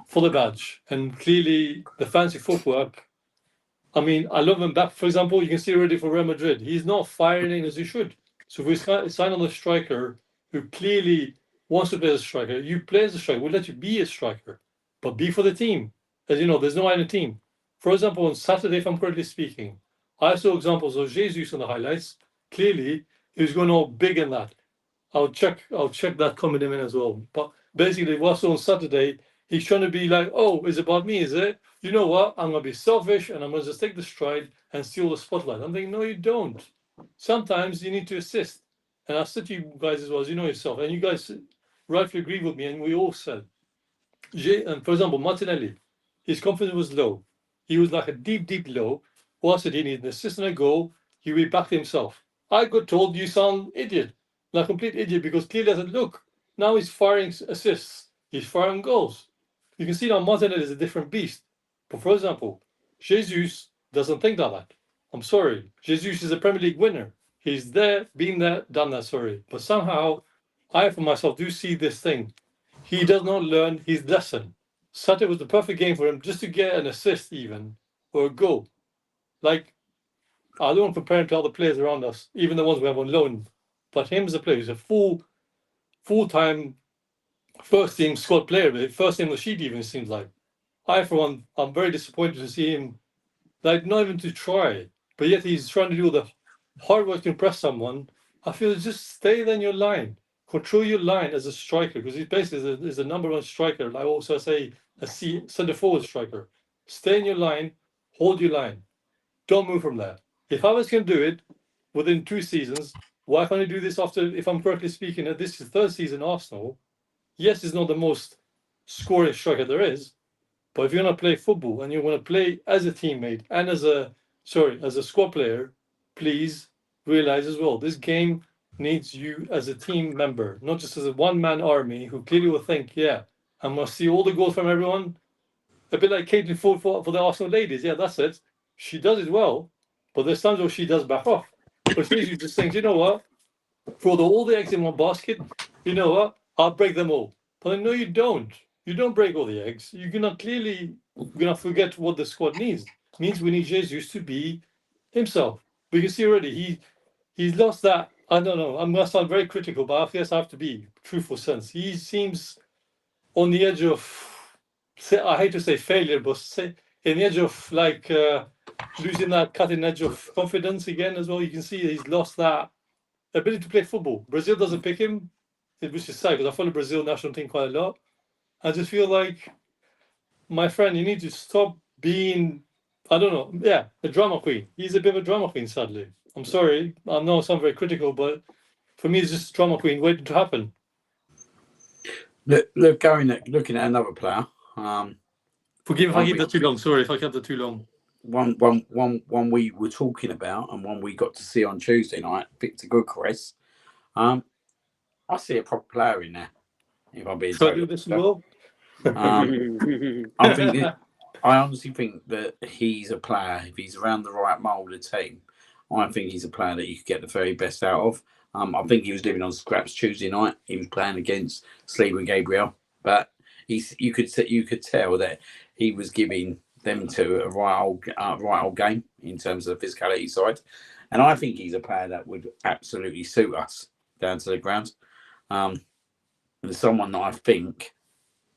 for the badge. And clearly, the fancy footwork. I mean, I love him back. For example, you can see already for Real Madrid, he's not firing as he should. So if we sign on a striker who clearly wants to play as a striker, you play as a striker. We'll let you be a striker, but be for the team. As you know, there's no other team. For example, on Saturday, if I'm correctly speaking, I saw examples of Jesus on the highlights. Clearly, he was going all big in that. I'll check that comment in as well. But basically, what's on Saturday, he's trying to be like, oh, it's about me, is it? You know what? I'm gonna be selfish and I'm gonna just take the stride and steal the spotlight. I'm thinking, no, you don't. Sometimes you need to assist. And I said to you guys as well, as you know yourself, and you guys rightfully agree with me, and we all said, and for example, Martinelli, his confidence was low. He was like a deep, deep low. What said he needed an assist and a goal? He rebacked himself. I got told you sound idiot, like a complete idiot, because clearly I said, look, now he's firing assists, he's firing goals. You can see now Martinelli is a different beast. But for example, Jesus doesn't think like that. I'm sorry. Jesus is a Premier League winner. He's there, been there, done that, sorry. But somehow, I for myself do see this thing. He does not learn his lesson. Saturday was the perfect game for him just to get an assist even, or a goal. Like, I don't want to compare him to other players around us, even the ones we have on loan. But him as a player, he's a full-time first team squad player, first team the sheet even seems like. I, for one, I'm very disappointed to see him, like, not even to try, but yet he's trying to do the hard work to impress someone. I feel just stay there in your line, control your line as a striker, because he basically is a number 1 striker. Like also say a centre forward striker. Stay in your line, hold your line, don't move from there. If I was going to do it within 2 seasons, why can't I do this after? If I'm correctly speaking, this is 3rd season Arsenal. Yes, he's not the most scoring striker there is, but if you're going to play football and you want to play as a teammate and as a squad player, please realize as well, this game needs you as a team member, not just as a one-man army who clearly will think, yeah, I'm going to see all the goals from everyone. A bit like Caitlin Ford for the Arsenal ladies. Yeah, that's it. She does it well, but there's times where she does back off. But she just thinks, you know what? For all the eggs in one basket, you know what? I'll break them all. But no, you don't. You don't break all the eggs. You're gonna forget what the squad needs. It means we need Jesus to be himself. But you can see already he's lost that. I don't know. I'm gonna sound very critical, but I guess I have to be truthful sense. He seems on the edge of, I hate to say failure, but in the edge of like losing that cutting edge of confidence again as well. You can see he's lost that ability to play football. Brazil doesn't pick him, which is sad because I follow Brazil national team quite a lot. I just feel like, my friend, you need to stop being, I don't know, yeah, a drama queen. He's a bit of a drama queen, sadly. I'm sorry. I know I sound very critical, but for me, it's just drama queen waiting to happen. Looking at another player. Forgive if I keep that too long. Sorry if I kept that too long. One we were talking about and one we got to see on Tuesday night, Victor Gyökeres. I see a proper player in there. If I'm being so do this well. I honestly think that he's a player. If he's around the right mould of team, I think he's a player that you could get the very best out of. I think he was living on scraps Tuesday night. He was playing against Sleeve and Gabriel, but you could tell that he was giving them to a right old game in terms of the physicality side, and I think he's a player that would absolutely suit us down to the ground. And someone that I think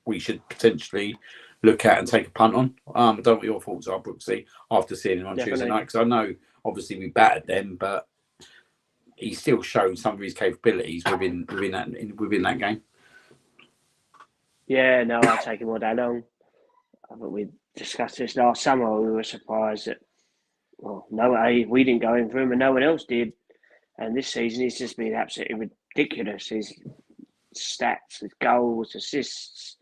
we should potentially look at and take a punt on. I don't know what your thoughts are, Brooksy, after seeing him on Tuesday night, because I know obviously we battered them, but he still showed some of his capabilities within that game. Yeah, no, I'll take him all day long. I think we discussed this last summer. We were surprised that, we didn't go in for him and no one else did. And this season, he's just been absolutely ridiculous. His stats, his goals, assists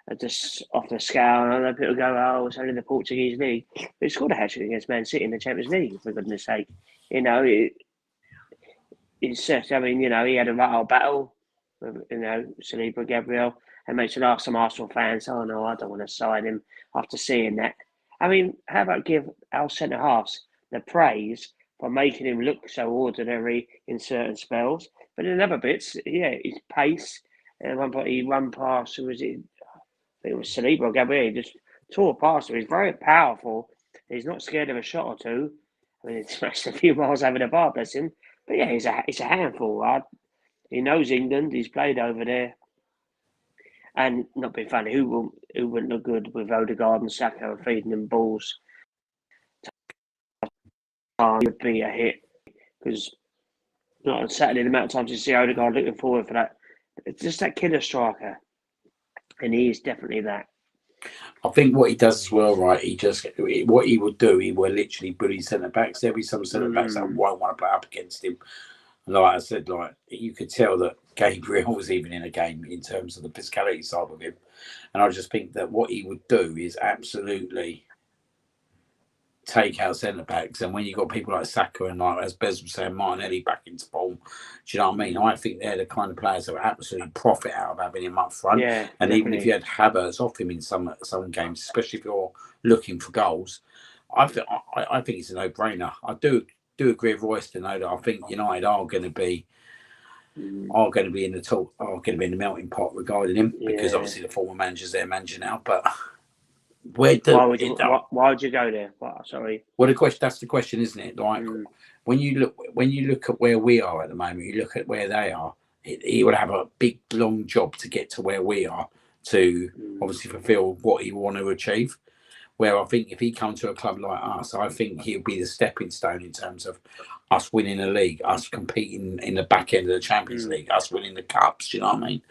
are just off the scale. And I know people go, "Oh, it's only the Portuguese league." But he scored a hat-trick against Man City in the Champions League, for goodness sake. You know, it's I mean, you know, he had a right old battle with, Saliba Gabriel. And makes it ask some Arsenal fans, "Oh no, I don't want to sign him," after seeing that. I mean, how about give our centre halves the praise for making him look so ordinary in certain spells, but in other bits, his pace. At one point, he run past. Who was it? I think it was Saliba or Gabriel. He just tore past him. He's very powerful. He's not scared of a shot or two. I mean, it's smashed a few miles over the bar, bless him. But yeah, he's a handful. Right? He knows England. He's played over there. And not being funny, who wouldn't look good with Odegaard and Saka and feeding them balls? Would be a hit, because not on Saturday, the amount of times you see Odegaard looking forward for that, it's just that killer striker, and he is definitely that. I think what he does as well, right? What he would do, he will literally bully centre backs. There'll be some centre backs that won't want to play up against him. Like I said, you could tell that Gabriel was even in a game in terms of the physicality side of him. And I just think that what he would do is absolutely take out centre backs. And when you've got people like Saka and, like as Bez was saying, Martinelli back into form, do you know what I mean? I think they're the kind of players that would absolutely profit out of having him up front. Yeah, and definitely. Even if you had Havertz off him in some games, especially if you're looking for goals, I think it's a no-brainer. I do agree with Royce to know that I think United are going to be in the talk, are going to be in the melting pot regarding him, because obviously the former manager's their manager now. But why would you go there? Sorry. Well, that's the question, isn't it? Like when you look at where we are at the moment, you look at where they are. He would have a big long job to get to where we are to obviously fulfil what he want to achieve. Where I think if he comes to a club like us, I think he'll be the stepping stone in terms of us winning the league, us competing in the back end of the Champions League, us winning the cups. Do you know what I mean?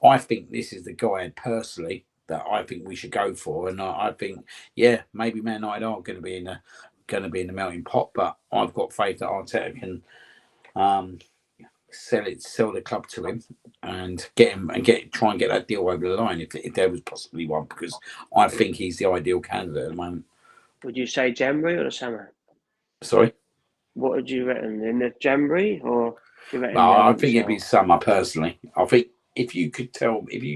I think this is the guy personally that I think we should go for, and I think maybe Man United are going to be in the melting pot, but I've got faith that Arteta can sell the club to him and try and get that deal over the line if there was possibly one, because I think he's the ideal candidate at the moment. Would you say January or the summer? Sorry? What would you reckon, in the January or do you reckon? No, I think it'd be summer personally. I think if you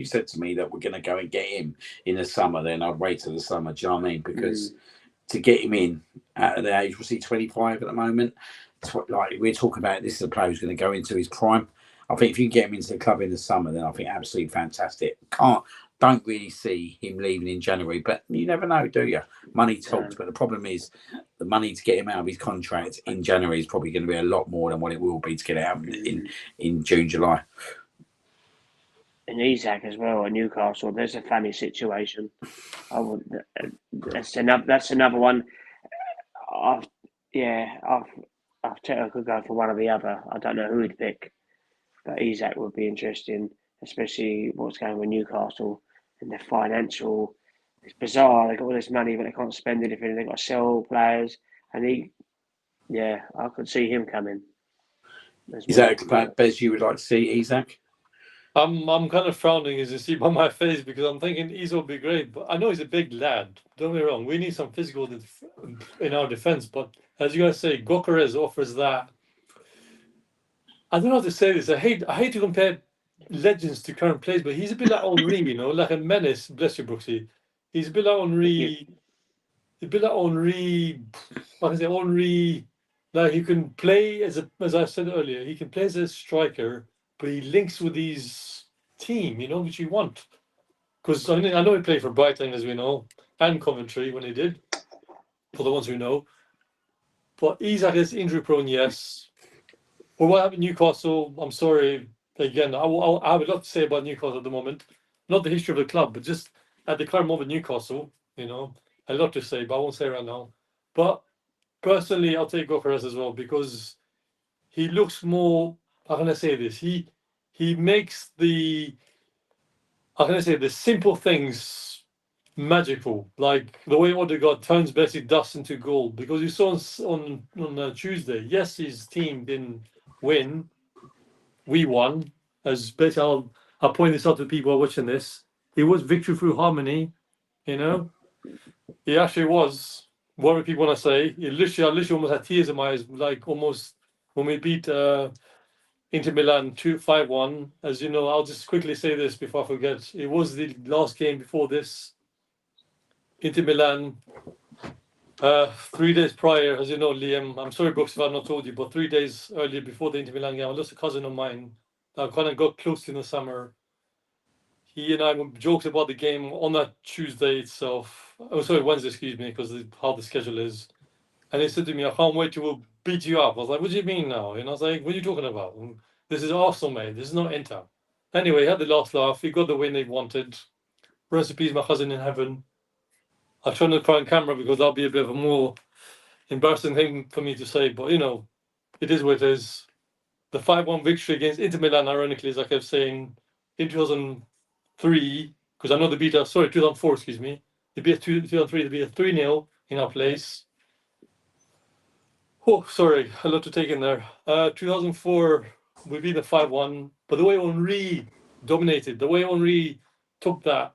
said to me that we're going to go and get him in the summer, then I'd wait till the summer. Do you know what I mean? Because to get him in at the age, was he 25 at the moment? Like we're talking about, this is a player who's going to go into his prime. I think if you can get him into the club in the summer, then I think absolutely fantastic. Don't really see him leaving in January, but you never know, do you? Money talks, but the problem is the money to get him out of his contract in January is probably going to be a lot more than what it will be to get out in June, July. And Isak as well at Newcastle. There's a funny situation. That's another one. I could go for one or the other. I don't know who he'd pick, but Isak would be interesting, especially what's going on with Newcastle and the financial. It's bizarre. They've got all this money, but they can't spend anything. They've got to sell players, and I could see him coming. Is that a Bez you would like to see, Isak? I'm kind of frowning, as you see by my face, because I'm thinking Isak would be great, but I know he's a big lad. Don't get me wrong. We need some physical in our defense, but as you guys say, Gyökeres offers that. I don't know how to say this. I hate to compare legends to current players, but he's a bit like Henry, like a menace. Bless you, Brooksy. He's a bit like Henry. Henry. Like he can play as I said earlier, he can play as a striker, but he links with his team, which you want. because I know he played for Brighton, as we know, and Coventry when he did, for the ones who know. But Isak is injury prone, yes. But what happened in Newcastle, I'm sorry. Again, I have a lot to say about Newcastle at the moment. Not the history of the club, but just at the current moment, Newcastle, a lot to say, but I won't say right now. But personally, I'll take Gokares as well because he looks more, how can I say this? He makes the, how can I say, the simple things magical, like the way Odegaard turns basically dust into gold. Because you saw on Tuesday, yes, his team didn't win, we won. As basically, I'll point this out to people who are watching this. It was victory through harmony, you know. It actually was. What do people want to say? I literally almost had tears in my eyes, like almost when we beat Inter Milan 5-1. As you know, I'll just quickly say this before I forget. It was the last game before this. Inter Milan, 3 days prior, as you know, Liam, I'm sorry, Brooks, if I've not told you, but 3 days earlier before the Inter Milan game, I lost a cousin of mine that kind of got close in the summer. He and I joked about the game on that Tuesday itself. Oh, sorry, Wednesday, excuse me, because how the schedule is. And he said to me, I can't wait to beat you up. I was like, what do you mean now? And I was like, what are you talking about? And this is Arsenal, mate. This is not Inter. Anyway, he had the last laugh. He got the win they wanted. Rest in peace, my cousin in heaven. I try not to cry on camera because that'll be a bit of a more embarrassing thing for me to say. But, it is what it is. The 5-1 victory against Inter Milan, ironically, as I kept saying, in 2003, because I know they beat us, 2004, excuse me. They beat 2003, they beat us 3-0 in our place. Oh, sorry, a lot to take in there. 2004, we beat the 5-1, but the way Henry dominated, the way Henry took that,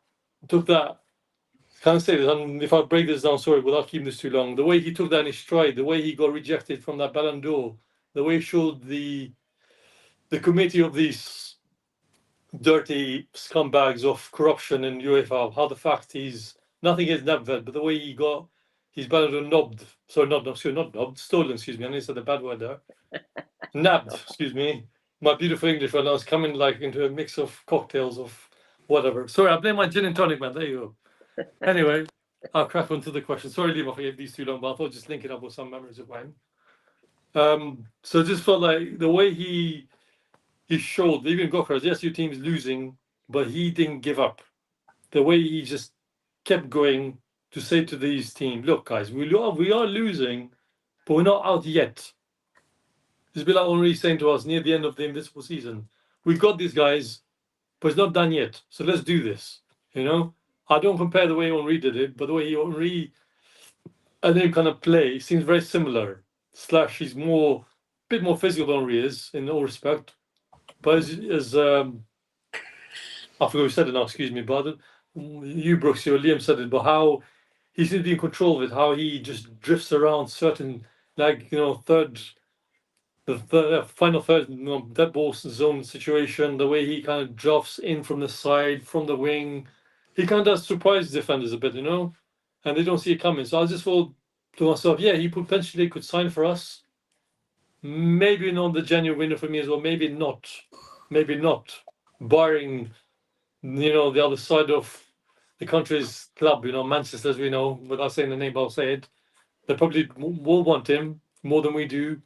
can't say this, and if I break this down, sorry, without keeping this too long, the way he took that in his stride, the way he got rejected from that Ballon d'Or, the way he showed the committee of these dirty scumbags of corruption in UEFA, how the fact he's nothing against Nedved, but the way he got his Ballon d'Or not knobbed, stolen, excuse me, I need to say the bad word there. Nabbed, excuse me. My beautiful English when I was coming like into a mix of cocktails of whatever. Sorry, I blame my gin and tonic, man. There you go. Anyway, I'll crack on to the question. Sorry, Liam, if I gave these too long, but I thought I'd just link it up with some memories of mine. So it just felt like the way he showed, even Gokares, yes, your team's losing, but he didn't give up. The way he just kept going to say to these teams, look, guys, we are losing, but we're not out yet. It's a bit like Henry saying to us near the end of the Invincible season, we've got these guys, but it's not done yet. So let's do this. I don't compare the way Henry did it, but the way Henry and then kind of play seems very similar. / he's a bit more physical than Henry is in all respect. But as I forgot who said it now, excuse me, but you, Brooks, or Liam said it, but how he seems to be in control of it, how he just drifts around certain, the final third, dead ball zone situation, the way he kind of drafts in from the side, from the wing. He kind of does surprise defenders a bit, and they don't see it coming. So I just thought to myself, yeah, he potentially could sign for us. Maybe not the genuine winner for me as well, maybe not. Barring, the other side of the country's club, Manchester, as we know, without saying the name, but I'll say it. They probably will want him more than we do.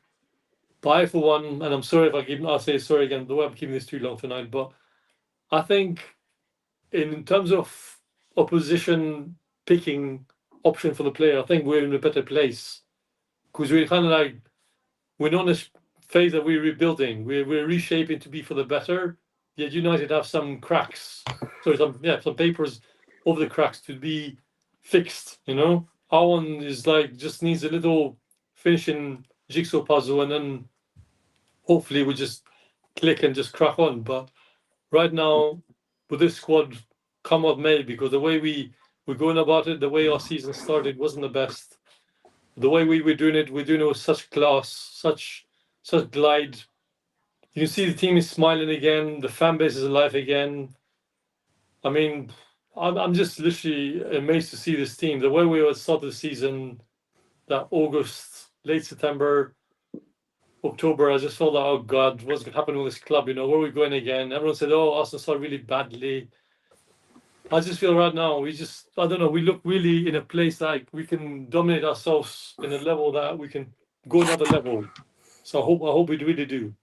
But I, for one, and I'm sorry if I'll say sorry again, the way I'm keeping this too long tonight, but I think in terms of opposition picking option for the player, I think we're in a better place because we're kind of we're not in this phase that we're rebuilding. We're reshaping to be for the better. Yet United have some cracks. Sorry, some papers over the cracks to be fixed. Our one is just needs a little finishing jigsaw puzzle, and then hopefully we just click and just crack on. But right now, with this squad, come what may, because the way we're going about it, the way our season started wasn't the best. The way we're doing it with such class, such glide. You can see the team is smiling again. The fan base is alive again. I mean, I'm just literally amazed to see this team. The way we were started the season, that August, late September, October, I just felt like, oh God, what's going to happen with this club? Where are we going again? Everyone said, oh, Arsenal started really badly. I just feel right now I don't know, we look really in a place like we can dominate ourselves in a level that we can go another level. So I hope we really do.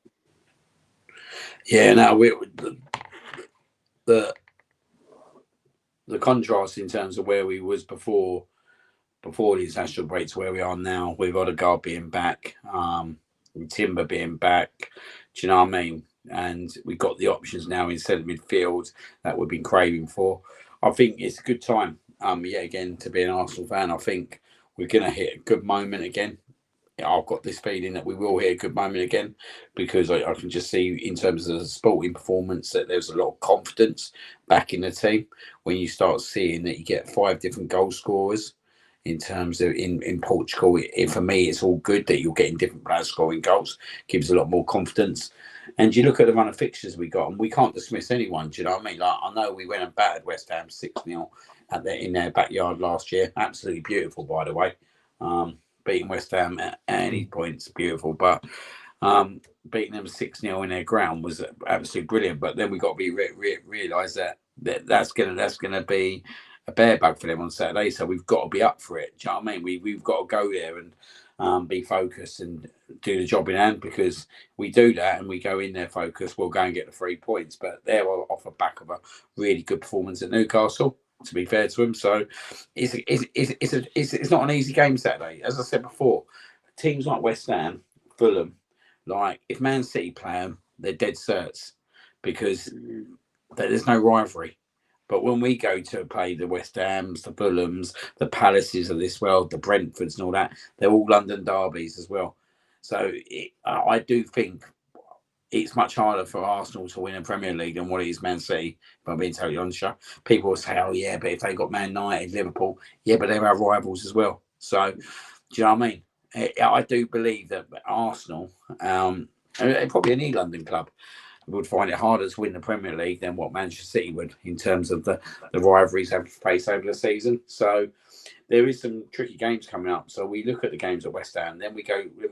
Yeah, no, the contrast in terms of where we was before the international break to where we are now, with Odegaard being back, Timber being back. Do you know what I mean? And we've got the options now in centre midfield that we've been craving for. I think it's a good time, yet again, to be an Arsenal fan. I think we're going to hit a good moment again. I've got this feeling that we will hit a good moment again, because I can just see in terms of the sporting performance that there's a lot of confidence back in the team when you start seeing that you get 5 different goal scorers. In terms of in Portugal, for me, it's all good that you're getting different players scoring goals. Gives a lot more confidence. And you look at the run of fixtures we got, and we can't dismiss anyone. Do you know what I mean? Like, I know we went and battered West Ham 6-0 in their backyard last year. Absolutely beautiful, by the way. Beating West Ham at any point's beautiful, but beating them 6-0 in their ground was absolutely brilliant. But then we got to be realise that's gonna be a bear bug for them on Saturday, so we've got to be up for it. Do you know what I mean? We've got to go there and be focused and do the job in hand, because we do that and we go in there focused, we'll go and get the 3 points. But they're off the back of a really good performance at Newcastle, to be fair to them. So it's not an easy game Saturday. As I said before, teams like West Ham, Fulham, like if Man City play them, they're dead certs, because there's no rivalry. But when we go to play the West Hams, the Fulhams, the Palaces of this world, the Brentfords and all that, they're all London derbies as well. So I do think it's much harder for Arsenal to win a Premier League than what it is Man City, if I'm being totally honest. People will say, oh, yeah, but if they got Man United, Liverpool, yeah, but they're our rivals as well. So, do you know what I mean? I do believe that Arsenal, and probably any London club, would find it harder to win the Premier League than what Manchester City would, in terms of the rivalries they've faced over the season. So there is some tricky games coming up. So we look at the games at West Ham, then we've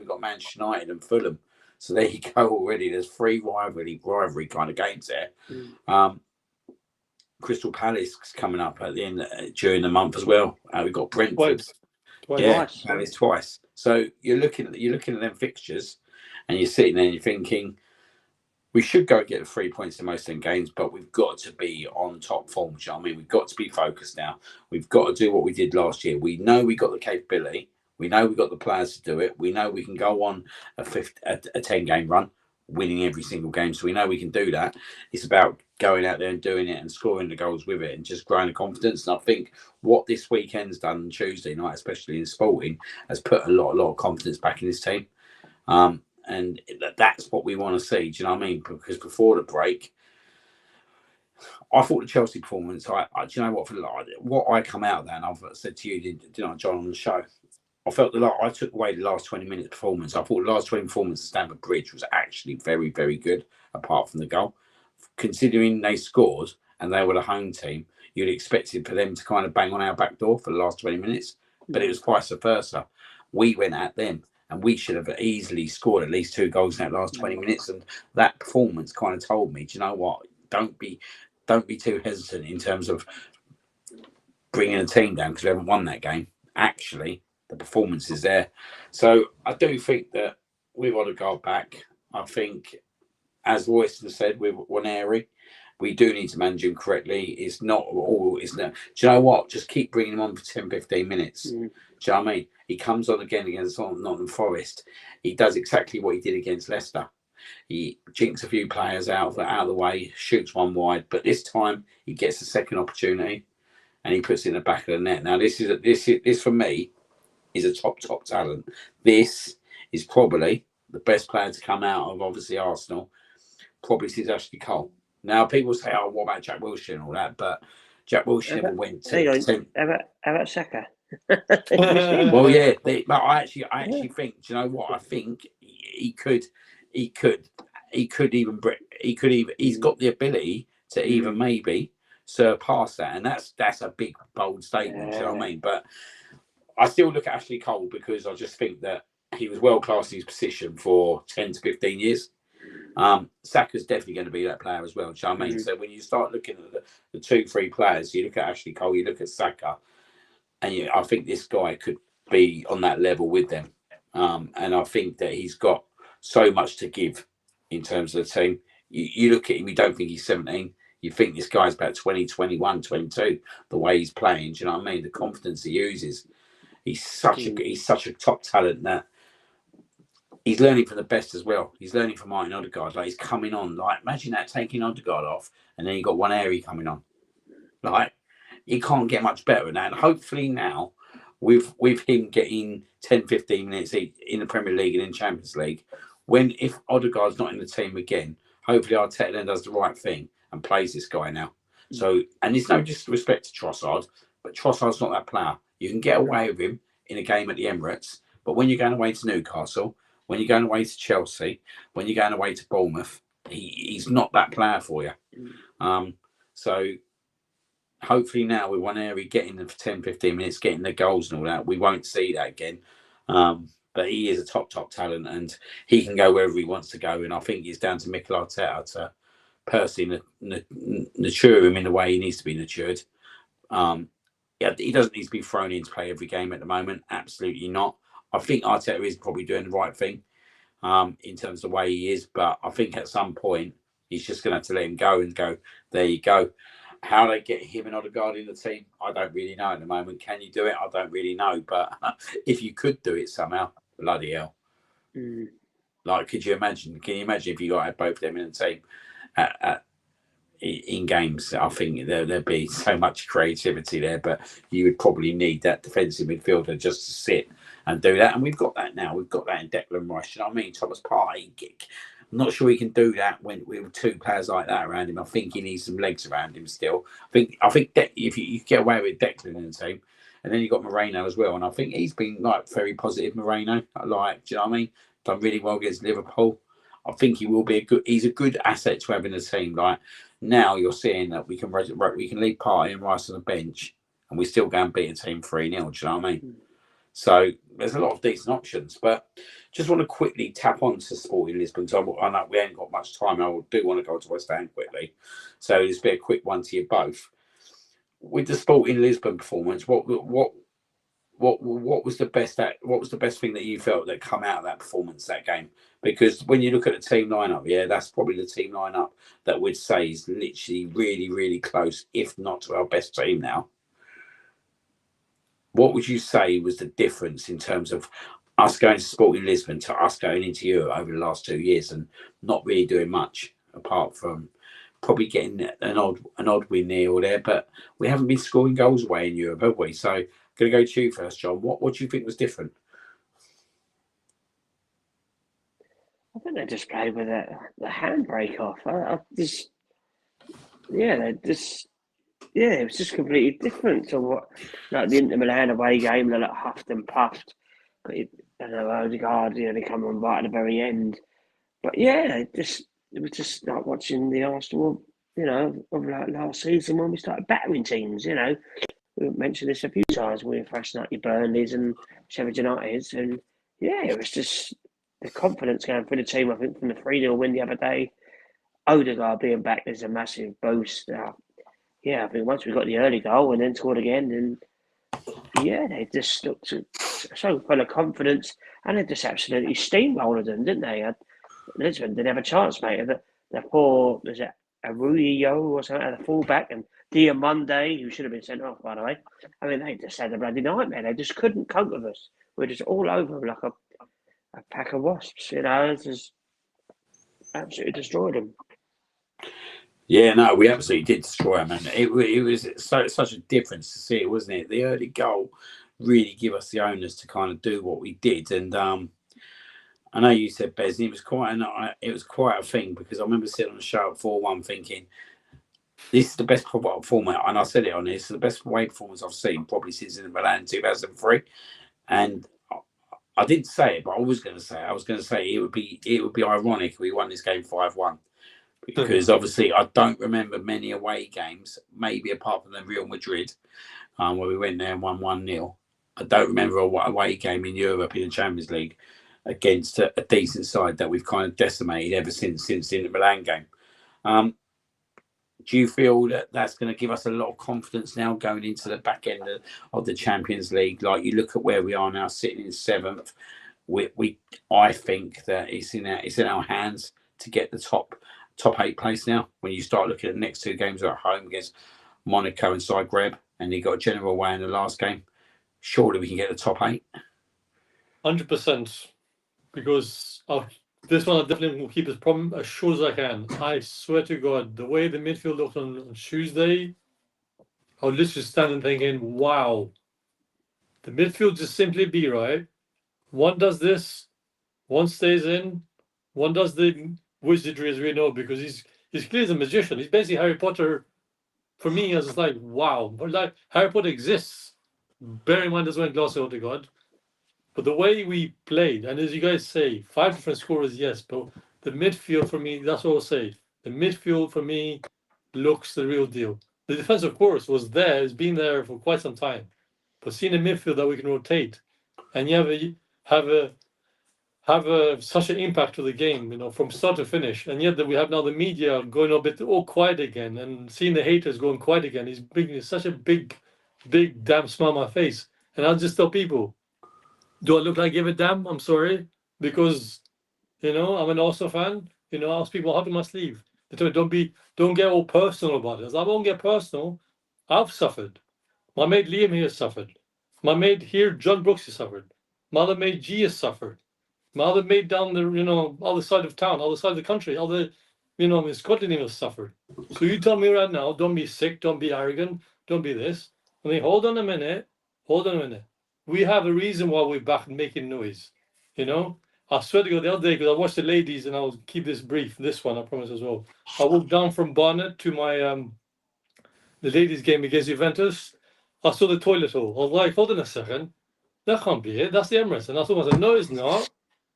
got Manchester United and Fulham. So there you go already. There's 3 rivalry kind of games there. Crystal Palace coming up at the end during the month as well. We've got Brentford. Palace twice. So you're looking at them fixtures, and you're sitting there and you're thinking, we should go and get the 3 points in most of them games, but we've got to be on top form. You know what I mean? We've got to be focused now. We've got to do what we did last year. We know we got the capability. We know we've got the players to do it. We know we can go on a 10-game run, winning every single game. So we know we can do that. It's about going out there and doing it and scoring the goals with it and just growing the confidence. And I think what this weekend's done on Tuesday night, especially in Sporting, has put a lot of confidence back in this team. And that's what we want to see. Do you know what I mean? Because before the break, I thought the Chelsea performance, do you know what I come out of that, and I've said to you, didn't I, John, on the show, I felt I took away the last 20 minutes performance. I thought the last 20 performance at Stamford Bridge was actually very, very good, apart from the goal. Considering they scored and they were the home team, you'd expect it for them to kind of bang on our back door for the last 20 minutes. But it was vice versa. We went at them, and we should have easily scored at least 2 goals in that last 20 minutes. And that performance kind of told me, do you know what? Don't be too hesitant in terms of bringing a team down, because we haven't won that game. Actually, the performance is there. So I do think that with Odegaard back, I think, as Royston said, with Waneri, we do need to manage him correctly. It's not all, isn't it? Do you know what? Just keep bringing him on for 10, 15 minutes. Do you know what I mean? He comes on again against Nottingham Forest. He does exactly what he did against Leicester. He jinks a few players out of the way, shoots one wide, but this time he gets a second opportunity and he puts it in the back of the net. Now, this for me is a top talent. This is probably the best player to come out of, obviously, Arsenal, probably since Ashley Cole. Now, people say, oh, what about Jack Wilshere and all that? But Jack Wilshere never went to... How about Saka? Well, yeah, but I actually think, do you know what? I think he's got the ability to even maybe surpass that, and that's a big bold statement. Do you know what I mean? But I still look at Ashley Cole, because I just think that he was world class in his position for 10 to 15 years. Saka's definitely going to be that player as well. Do you know what I mean? So when you start looking at the 2-3 players, you look at Ashley Cole, you look at Saka, and I think this guy could be on that level with them. And I think that he's got so much to give in terms of the team. You look at him, you don't think he's 17. You think this guy's about 20, 21, 22, the way he's playing. Do you know what I mean? The confidence he uses. He's such a top talent that he's learning from the best as well. He's learning from Martin Odegaard. Like, he's coming on. Like, imagine that, taking Odegaard off, and then you got one area coming on. Like, you can't get much better than that. And hopefully now, with him getting 10, 15 minutes in the Premier League and in Champions League, if Odegaard's not in the team again, hopefully Arteta then does the right thing and plays this guy now. So, and there's no disrespect to Trossard, but Trossard's not that player. You can get away with him in a game at the Emirates, but when you're going away to Newcastle, when you're going away to Chelsea, when you're going away to Bournemouth, he's not that player for you. So hopefully now with one area getting the 10, 15 minutes, getting the goals and all that, we won't see that again. But he is a top talent, and he can go wherever he wants to go. And I think it's down to Mikel Arteta to personally nurture him in the way he needs to be nurtured. He doesn't need to be thrown in to play every game at the moment. Absolutely not. I think Arteta is probably doing the right thing in terms of the way he is. But I think at some point, he's just going to have to let him go and go, there you go. How they get him and Odegaard in the team, I don't really know at the moment. Can you do it? I don't really know. But if you could do it somehow, bloody hell. Like, could you imagine? Can you imagine if you got both of them in the team in games? I think there'd be so much creativity there, but you would probably need that defensive midfielder just to sit and do that. And we've got that now. We've got that in Declan Rice. You know what I mean? Thomas Partey. I'm not sure he can do that when with two players like that around him. I think he needs some legs around him still. I think if you get away with Declan in the team, and then you've got Moreno as well, and I think he's been like very positive. Moreno, like, do you know what I mean? Done really well against Liverpool. I think he will be he's a good asset to have in the team. Like, now you're seeing that we can leave Partey and Rice on the bench, and we still go and beat a team 3-0. Do you know what I mean? So there's a lot of decent options, but just want to quickly tap on to Sporting Lisbon, because I know we ain't got much time. I do want to go to West Ham quickly, so this will be a quick one to you both. With the Sporting Lisbon performance, what was the best? What was the best thing that you felt that come out of that performance, that game? Because when you look at the team lineup, that's probably the team lineup that we'd say is literally really, really close, if not to our best team now. What would you say was the difference in terms of us going to Sporting Lisbon to us going into Europe over the last 2 years and not really doing much apart from probably getting an odd win here or there, but we haven't been scoring goals away in Europe, have we? So I'm going to go to you first, John. What do you think was different? I think they just played with the handbrake off. It was just completely different to what, like the Inter Milan away game. They huffed and puffed. But Odegaard, they come on right at the very end. But it was just like watching the Arsenal, of like last season when we started battering teams. We mentioned this a few times. We were thrashing out your Burnleys and Sheffield Uniteds, and it was just the confidence going through the team. I think from the 3-0 win the other day, Odegaard being back is a massive boost. I think once we got the early goal and then scored again, and they just looked so full of confidence, and they just absolutely steamrolled them, didn't they? Lisbon didn't have a chance, mate. The poor, was it Arroyo or something, the fullback, and Diamonde, who should have been sent off, by the way. I mean, they just had a bloody nightmare. They just couldn't cope with us. We're just all over them like a pack of wasps, It just absolutely destroyed them. Yeah, no, we absolutely did destroy him, and it was such a difference to see it, wasn't it? The early goal really gave us the onus to kind of do what we did, and I know you said Bez, it was quite a thing, because I remember sitting on the show at 4-1 thinking, this is the best format, and I said it on this, the best away performance I've seen probably since in Milan 2003, and I didn't say it, but I was going to say it would be ironic if we won this game 5-1. Because obviously I don't remember many away games, maybe apart from the Real Madrid, where we went there and won 1-0. I don't remember a away game in Europe in the Champions League against a decent side that we've kind of decimated ever since the Milan game. Do you feel that that's going to give us a lot of confidence now going into the back end of the Champions League? Like, you look at where we are now, sitting in 7th. I think that it's in our hands to get the top 8 place now. When you start looking at the next 2 games at home against Monaco and Zagreb, and you got General away in the last game, surely we can get the top 8. 100%, because this one I definitely will keep as short as I can. I swear to God, the way the midfield looked on Tuesday, I was literally standing thinking, wow, the midfield just simply be right. One does this, one stays in, one does the wizardry, as we know, because he's clearly a magician. He's basically Harry Potter. For me, I was like, wow, like Harry Potter exists. Bear in mind, this went glossy to God. But the way we played, and as you guys say, 5 different scorers, yes, but the midfield for me, that's what I'll say. The midfield for me looks the real deal. The defense, of course, was there, it's been there for quite some time. But seeing a midfield that we can rotate, and you have such an impact to the game, from start to finish, and yet that we have now the media going a bit quiet again, and seeing the haters going quiet again, is bringing such a big damn smile on my face. And I'll just tell people, do I look like I give a damn? I'm sorry, because I'm an Arsenal fan. I ask people hugging my sleeve. They tell me, don't get all personal about it. I won't get personal. I've suffered. My mate Liam here has suffered. My mate here, John Brooks, has suffered. My other mate G has suffered. My other mate down the other side of town, other side of the country, in Scotland has suffered. So you tell me right now, don't be sick, don't be arrogant, don't be this. I mean, hold on a minute. We have a reason why we're back making noise. I swear to God, the other day, because I watched the ladies, and I'll keep this brief, this one, I promise as well. I walked down from Barnet to my the ladies' game against Juventus. I saw the toilet hole. I was like, hold on a second. That can't be it. That's the Emirates. And I thought to myself, no, it's not.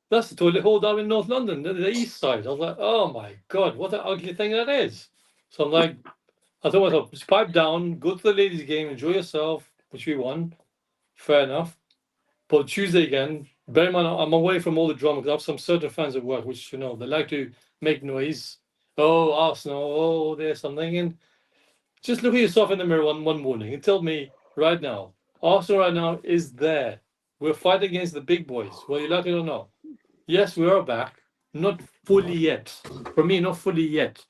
That's the toilet hole down in North London, the east side. I was like, oh my God, what an ugly thing that is. So I'm like, I thought to myself, just pipe down, go to the ladies' game, enjoy yourself, which we won. Fair enough. But Tuesday again, bear in mind, I'm away from all the drama because I have some certain fans at work, which, they like to make noise. Oh, Arsenal, oh, this. I'm thinking, just look at yourself in the mirror one morning and tell me right now, Arsenal right now is there. We're fighting against the big boys, whether you like it or not. Yes, we are back. Not fully yet. For me, not fully yet.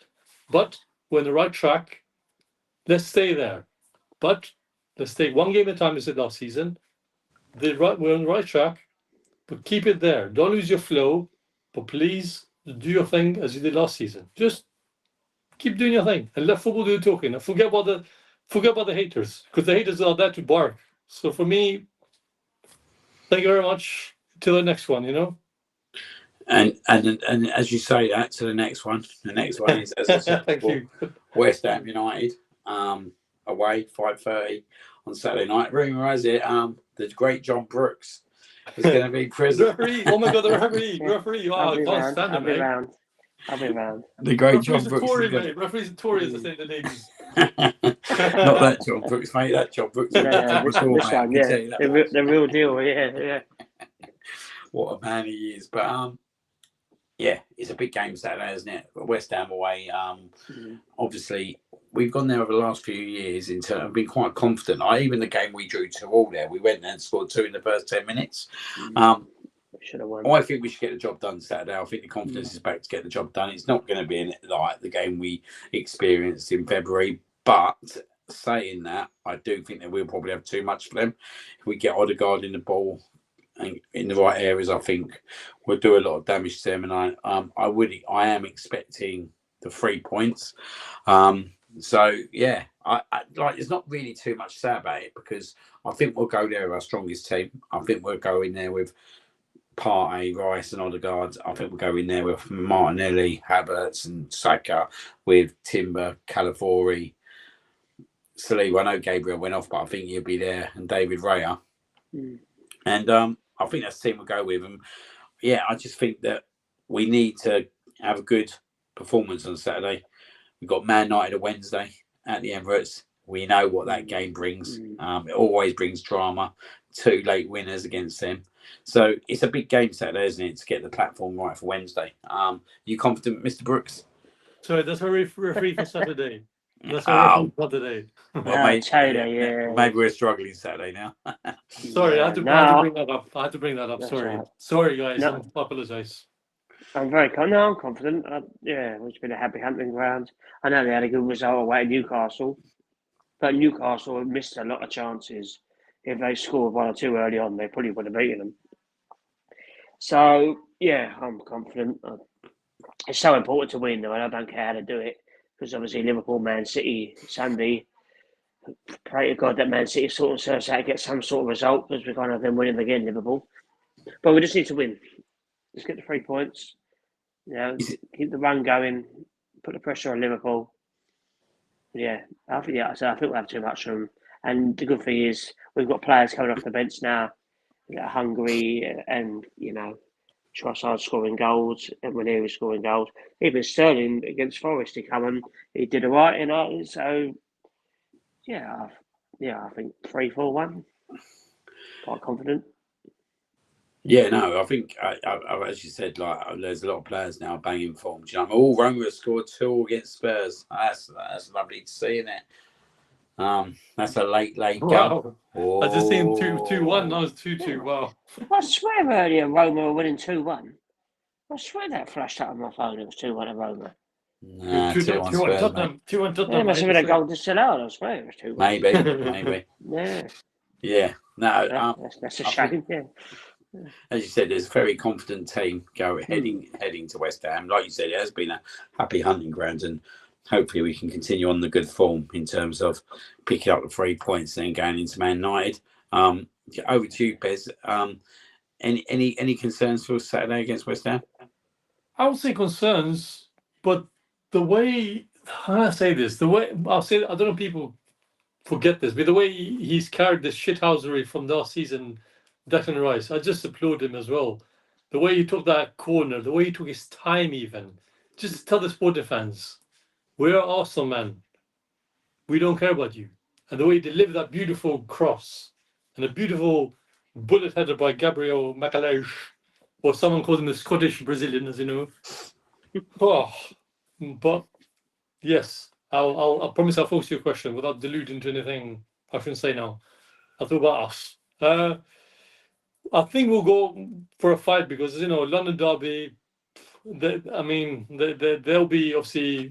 But we're on the right track. Let's stay there. But let's take one game at a time, as I said last season. We're on the right track, but keep it there. Don't lose your flow, but please do your thing as you did last season. Just keep doing your thing and let football do the talking. And forget about the haters, because the haters are there to bark. So for me, thank you very much. Till the next one, And as you say that, to the next one. The next one is, as I said, thank you. West Ham United, away 5:30 on Saturday night. Rumour has it, the great John Brooks is going to be present. Referee! Oh my God, the referee! Oh, I can't stand him, mate. I'll be around. The great Referee's John Brooks. Tory, mate. Referee's a Tory, as I say, the ladies. Not that John Brooks, mate. That John Brooks. This one, yeah. The real deal, yeah. What a man he is. But yeah, it's a big game Saturday, isn't it? West Ham away. Obviously, we've gone there over the last few years. I've been quite confident. Even the game we drew 2-2 there, we went there and scored 2 in the first 10 minutes. Should have won. I think we should get the job done Saturday. I think the confidence is back to get the job done. It's not going to be like the game we experienced in February. But saying that, I do think that we'll probably have too much for them. If we get Odegaard in the ball and in the right areas, I think we'll do a lot of damage to them. And I am expecting the 3 points. So yeah, I there's not really too much to say about it, because I think we'll go there with our strongest team. I think we'll go in there with Partey, Rice and Odegaard. I think we'll go in there with Martinelli, Havertz and Saka, with Timber, Calafiori, Saliba. I know Gabriel went off, but I think he'll be there, and David Raya. And I think that's the team we'll go with. And yeah, I just think that we need to have a good performance on Saturday. We've got Man United a Wednesday at the Emirates. We know what that game brings. It always brings drama. 2 late winners against them. So it's a big game Saturday, isn't it, to get the platform right for Wednesday? You confident, Mr. Brooks? Sorry, that's our referee for Saturday. That's our referee for today. Well, mate, yeah. maybe we're struggling Saturday now. Sorry, I had to bring that up. I had to bring that up. Sorry. Right. Sorry, guys. No. I apologise. I'm I'm confident. It's been a happy hunting ground. I know they had a good result away at Newcastle, but Newcastle have missed a lot of chances. If they scored 1 or 2 early on, they probably would have beaten them. So, yeah, I'm confident. It's so important to win, though, and I don't care how to do it, because obviously Liverpool, Man City, Sunday, pray to God that Man City sort of serves out to get some sort of result, because we're going to have them winning again, Liverpool. But we just need to win. Let's get the 3 points. Keep the run going, put the pressure on Liverpool. Yeah, I think we'll have too much of them. And the good thing is we've got players coming off the bench now. We got Hungary and Trossard scoring goals, and Ranieri scoring goals. Even Sterling against Forest, he come and he did all right. So I think 3-4-1. Quite confident. Yeah, no, I think as you said, like there's a lot of players now banging form. Do you know, Roma scored 2 against Spurs. That's lovely to see, isn't it? That's a late Wow. goal. I just seen 2-1. That was 2-2. Wow. I swear earlier Roma were winning 2-1. I swear that flashed up on my phone. It was 2-1 at Roma. 2-1 Spurs, Tottenham. 2-1 Tottenham. Yeah, must have been a goal to sell out. I swear it was 2-1. Maybe. Yeah. Yeah. No. That's a shame. Yeah. As you said, there's a very confident team heading to West Ham. Like you said, it has been a happy hunting ground, and hopefully we can continue on the good form in terms of picking up the 3 points and then going into Man United. Over to you, Bez. Any concerns for Saturday against West Ham? I would say concerns, but the way I say this, I don't know if people forget this, but the way he's carried the shithousery from last season, Declan Rice, I just applaud him as well. The way he took that corner, the way he took his time, even just tell the sporting fans, we're Arsenal, man. We don't care about you. And the way he delivered that beautiful cross and a beautiful bullet header by Gabriel Magalhaes, or someone calls him the Scottish Brazilian, as you know. But yes, I'll promise I'll focus your question without deluding to anything I shouldn't say now. I'll talk about us. I think we'll go for a fight because London derby. They'll be obviously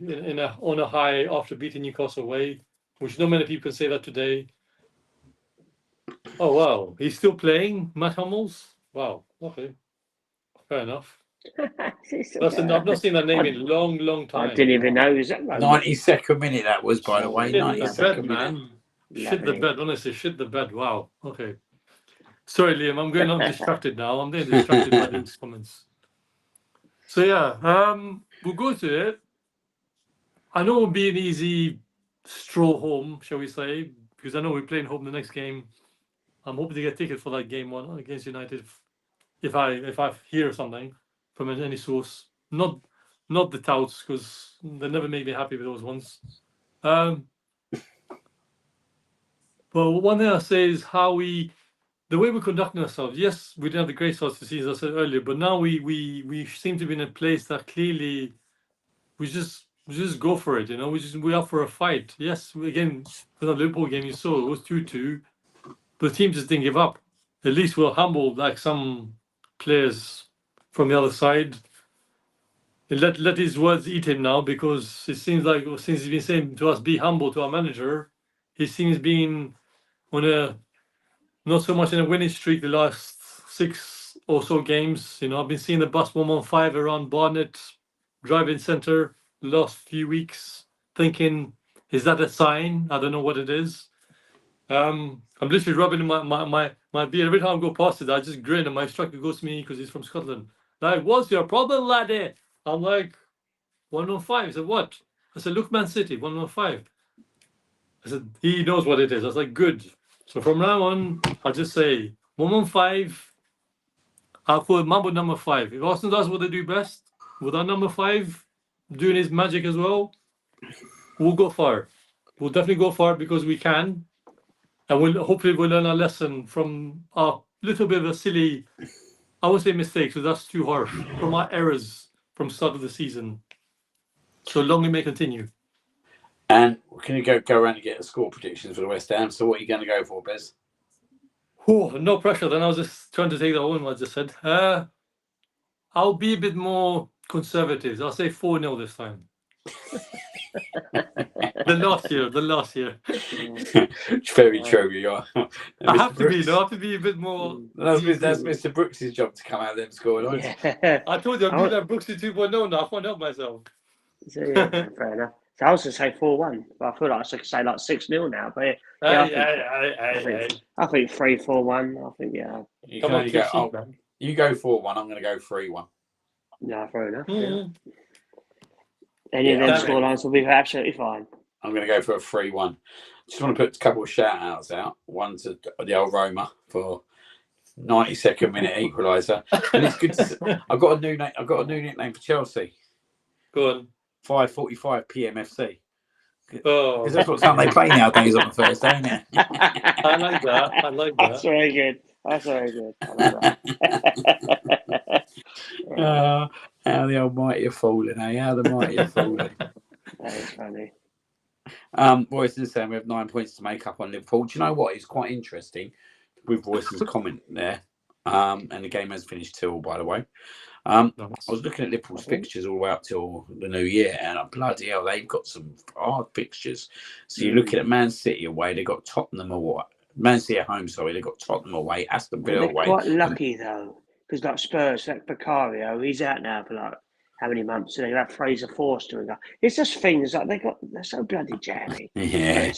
on a high after beating Newcastle away, which not many people can say that today. Oh wow, he's still playing, Matt Hummels. Wow, okay, fair enough. I've not seen that name in a long time. I didn't even know. Is that right? 92nd minute that was, by the way. 92nd minute. Man. Shit the bed, honestly, shit the bed. Wow. Okay. Sorry, Liam, I'm going on distracted now. I'm getting distracted by these comments. So yeah, we'll go to it. I know it'll be an easy stroll home, shall we say, because I know we're playing home the next game. I'm hoping to get a ticket for that game one against United if I hear something from any source. Not the touts, because they never make me happy with those ones. But one thing I say is the way we're conducting ourselves. Yes, we didn't have the great start to the season, as I said earlier, but now we seem to be in a place that clearly we just go for it. We're up for a fight. Yes, again, for the Liverpool game, you saw it was 2-2. The team just didn't give up. At least we're humble, like some players from the other side. Let his words eat him now, because it seems like since he's been saying to us, be humble, to our manager, he seems being on a not so much in a winning streak the last 6 or so games. I've been seeing the bus 115 around Barnet driving centre the last few weeks, thinking, is that a sign? I don't know what it is. I'm literally rubbing my beard. Every time I go past it, I just grin, and my instructor goes to me, because he's from Scotland, like, what's your problem, laddie? I'm like, 115. He said, what? I said, look, Man City, 115. I said, he knows what it is. I was like, good. So from now on, I'll just say 115. I'll call it Mambo number 5. If Arsenal does what they do best, with our number 5 doing his magic as well, we'll go far. We'll definitely go far, because we can. And hopefully we'll learn our lesson from our little bit of a silly, I won't say mistakes, because that's too harsh, from our errors from start of the season. So long we may continue. And can you go around and get a score predictions for the West Ham? So what are you going to go for, Bez? Oh, no pressure. Then I was just trying to take that one. I just said, I'll be a bit more conservative. I'll say 4-0 this time. The last year. It's very true. You are. I have to be a bit more. That's Mr. Brooks's job to come out there and score. Yeah. I told you, I'm doing that Brooksy 2.0 now. I can't help myself. So, yeah, fair enough. So I was going to say 4-1, but I feel like I should say like 6-0 now. But I think 3-4-1. I think, yeah. You can only go. You go 4-1. I'm going to go 3-1. No, fair enough. Mm-hmm. Yeah. Any of them scorelines will be absolutely fine. I'm going to go for a 3-1. Just want to put a couple of shout outs out. One to the old Roma for 92nd minute equaliser. And it's good to see, I've got a new nickname for Chelsea. Go on. 5:45 PM FC. Oh, because that's what time they play nowadays on the Thursday, isn't it? I like that. That's very good. I like that. How the almighty are falling, eh? How the mighty are falling. That is funny. Royston's saying we have 9 points to make up on Liverpool. Do you know what? It's quite interesting with Royston's comment there. And the game has finished 2-2, by the way. I was looking at Liverpool's fixtures all the way up till the new year, and bloody hell, they've got some hard fixtures. So you're looking at Man City away, they've got Tottenham away. Man City at home, sorry, they've got Tottenham away, Aston Villa away. They're quite lucky, though, because like Spurs, like Vicario, he's out now for like how many months? So they have Fraser Forster and that. It's just things like they're so bloody jammy. Yeah.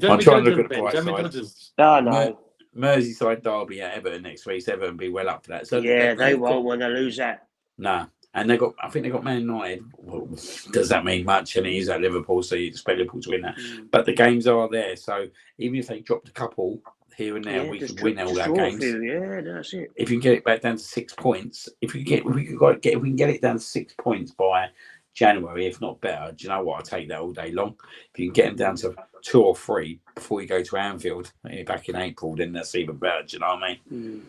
I'm trying to look at the bright side. Oh, no. Merseyside derby at Everton next week. Everton be well up for that. So yeah, they won't want to lose that. Nah, and I think they got Man United. Well, does that mean much? And it is at Liverpool, so you expect Liverpool to win that. But the games are there, so even if they dropped a couple here and there, we could win all our games. Yeah, that's it. If you can get it back down to 6 points, if we can get it down to 6 points by January, if not better, do you know what? I'll take that all day long. If you can get them down to 2 or 3 before you go to Anfield back in April, then that's even better. Do you know what I mean?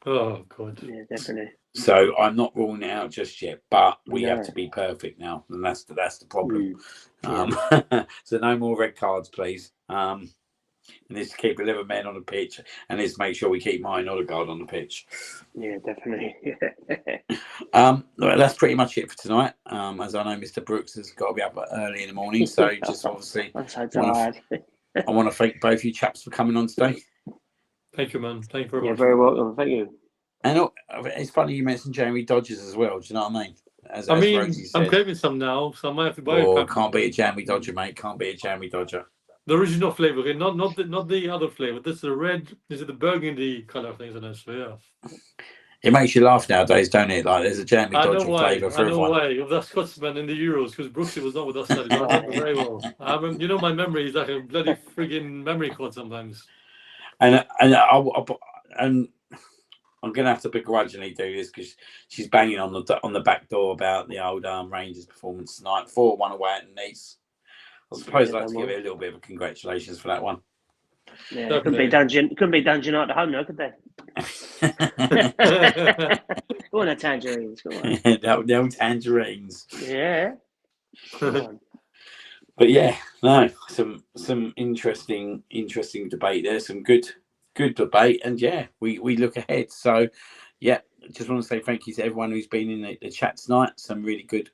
Oh, God. Yeah, definitely. So I'm not ruling it out just yet, but we have to be perfect now, and that's the problem. So no more red cards, please. And let's keep 11 men on the pitch, and let's make sure we keep Martin Odegaard on the pitch. Yeah, definitely. That's pretty much it for tonight. As I know, Mr. Brooks has got to be up early in the morning, so just obviously, I'm so tired. I want to thank both you chaps for coming on today. Thank you, man. Thank you very much. You're very welcome. Thank you. And it's funny you mentioned Jamie Dodgers as well. Do you know what I mean? As I'm craving some now, so I might have to buy a pack. Can't beat a Jamie Dodger, mate. Can't beat a Jamie Dodger. The original flavour, okay? Not the other flavour. This is the red. This is the burgundy colour things in it. So yeah. It makes you laugh nowadays, don't it? Like there's a Jamie Dodger flavour for everyone. I know why. Of that Scotsman in the Euros, because Brooksy was not with us. I remember very well. You know, my memory is like a bloody frigging memory card sometimes. And I'm gonna have to begrudgingly do this because she's banging on the back door about the old Rangers performance tonight. 4-1 away at Nice. I suppose I'd like to give it a little bit of a congratulations for that one. Yeah, couldn't be done at home, though, could they? Go on, the tangerines. Go on. The old tangerines. Yeah. But yeah, no, some interesting debate there. Some good debate, and yeah, we look ahead. So yeah, just want to say thank you to everyone who's been in the chat tonight. Some really good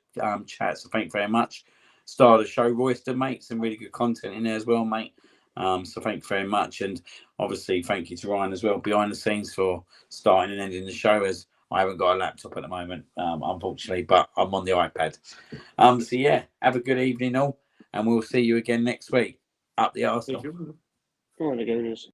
chats. So thank you very much. Star of the show, Royston, mate. Some really good content in there as well, mate. So thank you very much, and obviously thank you to Ryan as well behind the scenes for starting and ending the show, as I haven't got a laptop at the moment, unfortunately, but I'm on the iPad. So yeah, have a good evening all, and we'll see you again next week. Up the arsenal. Oh my goodness.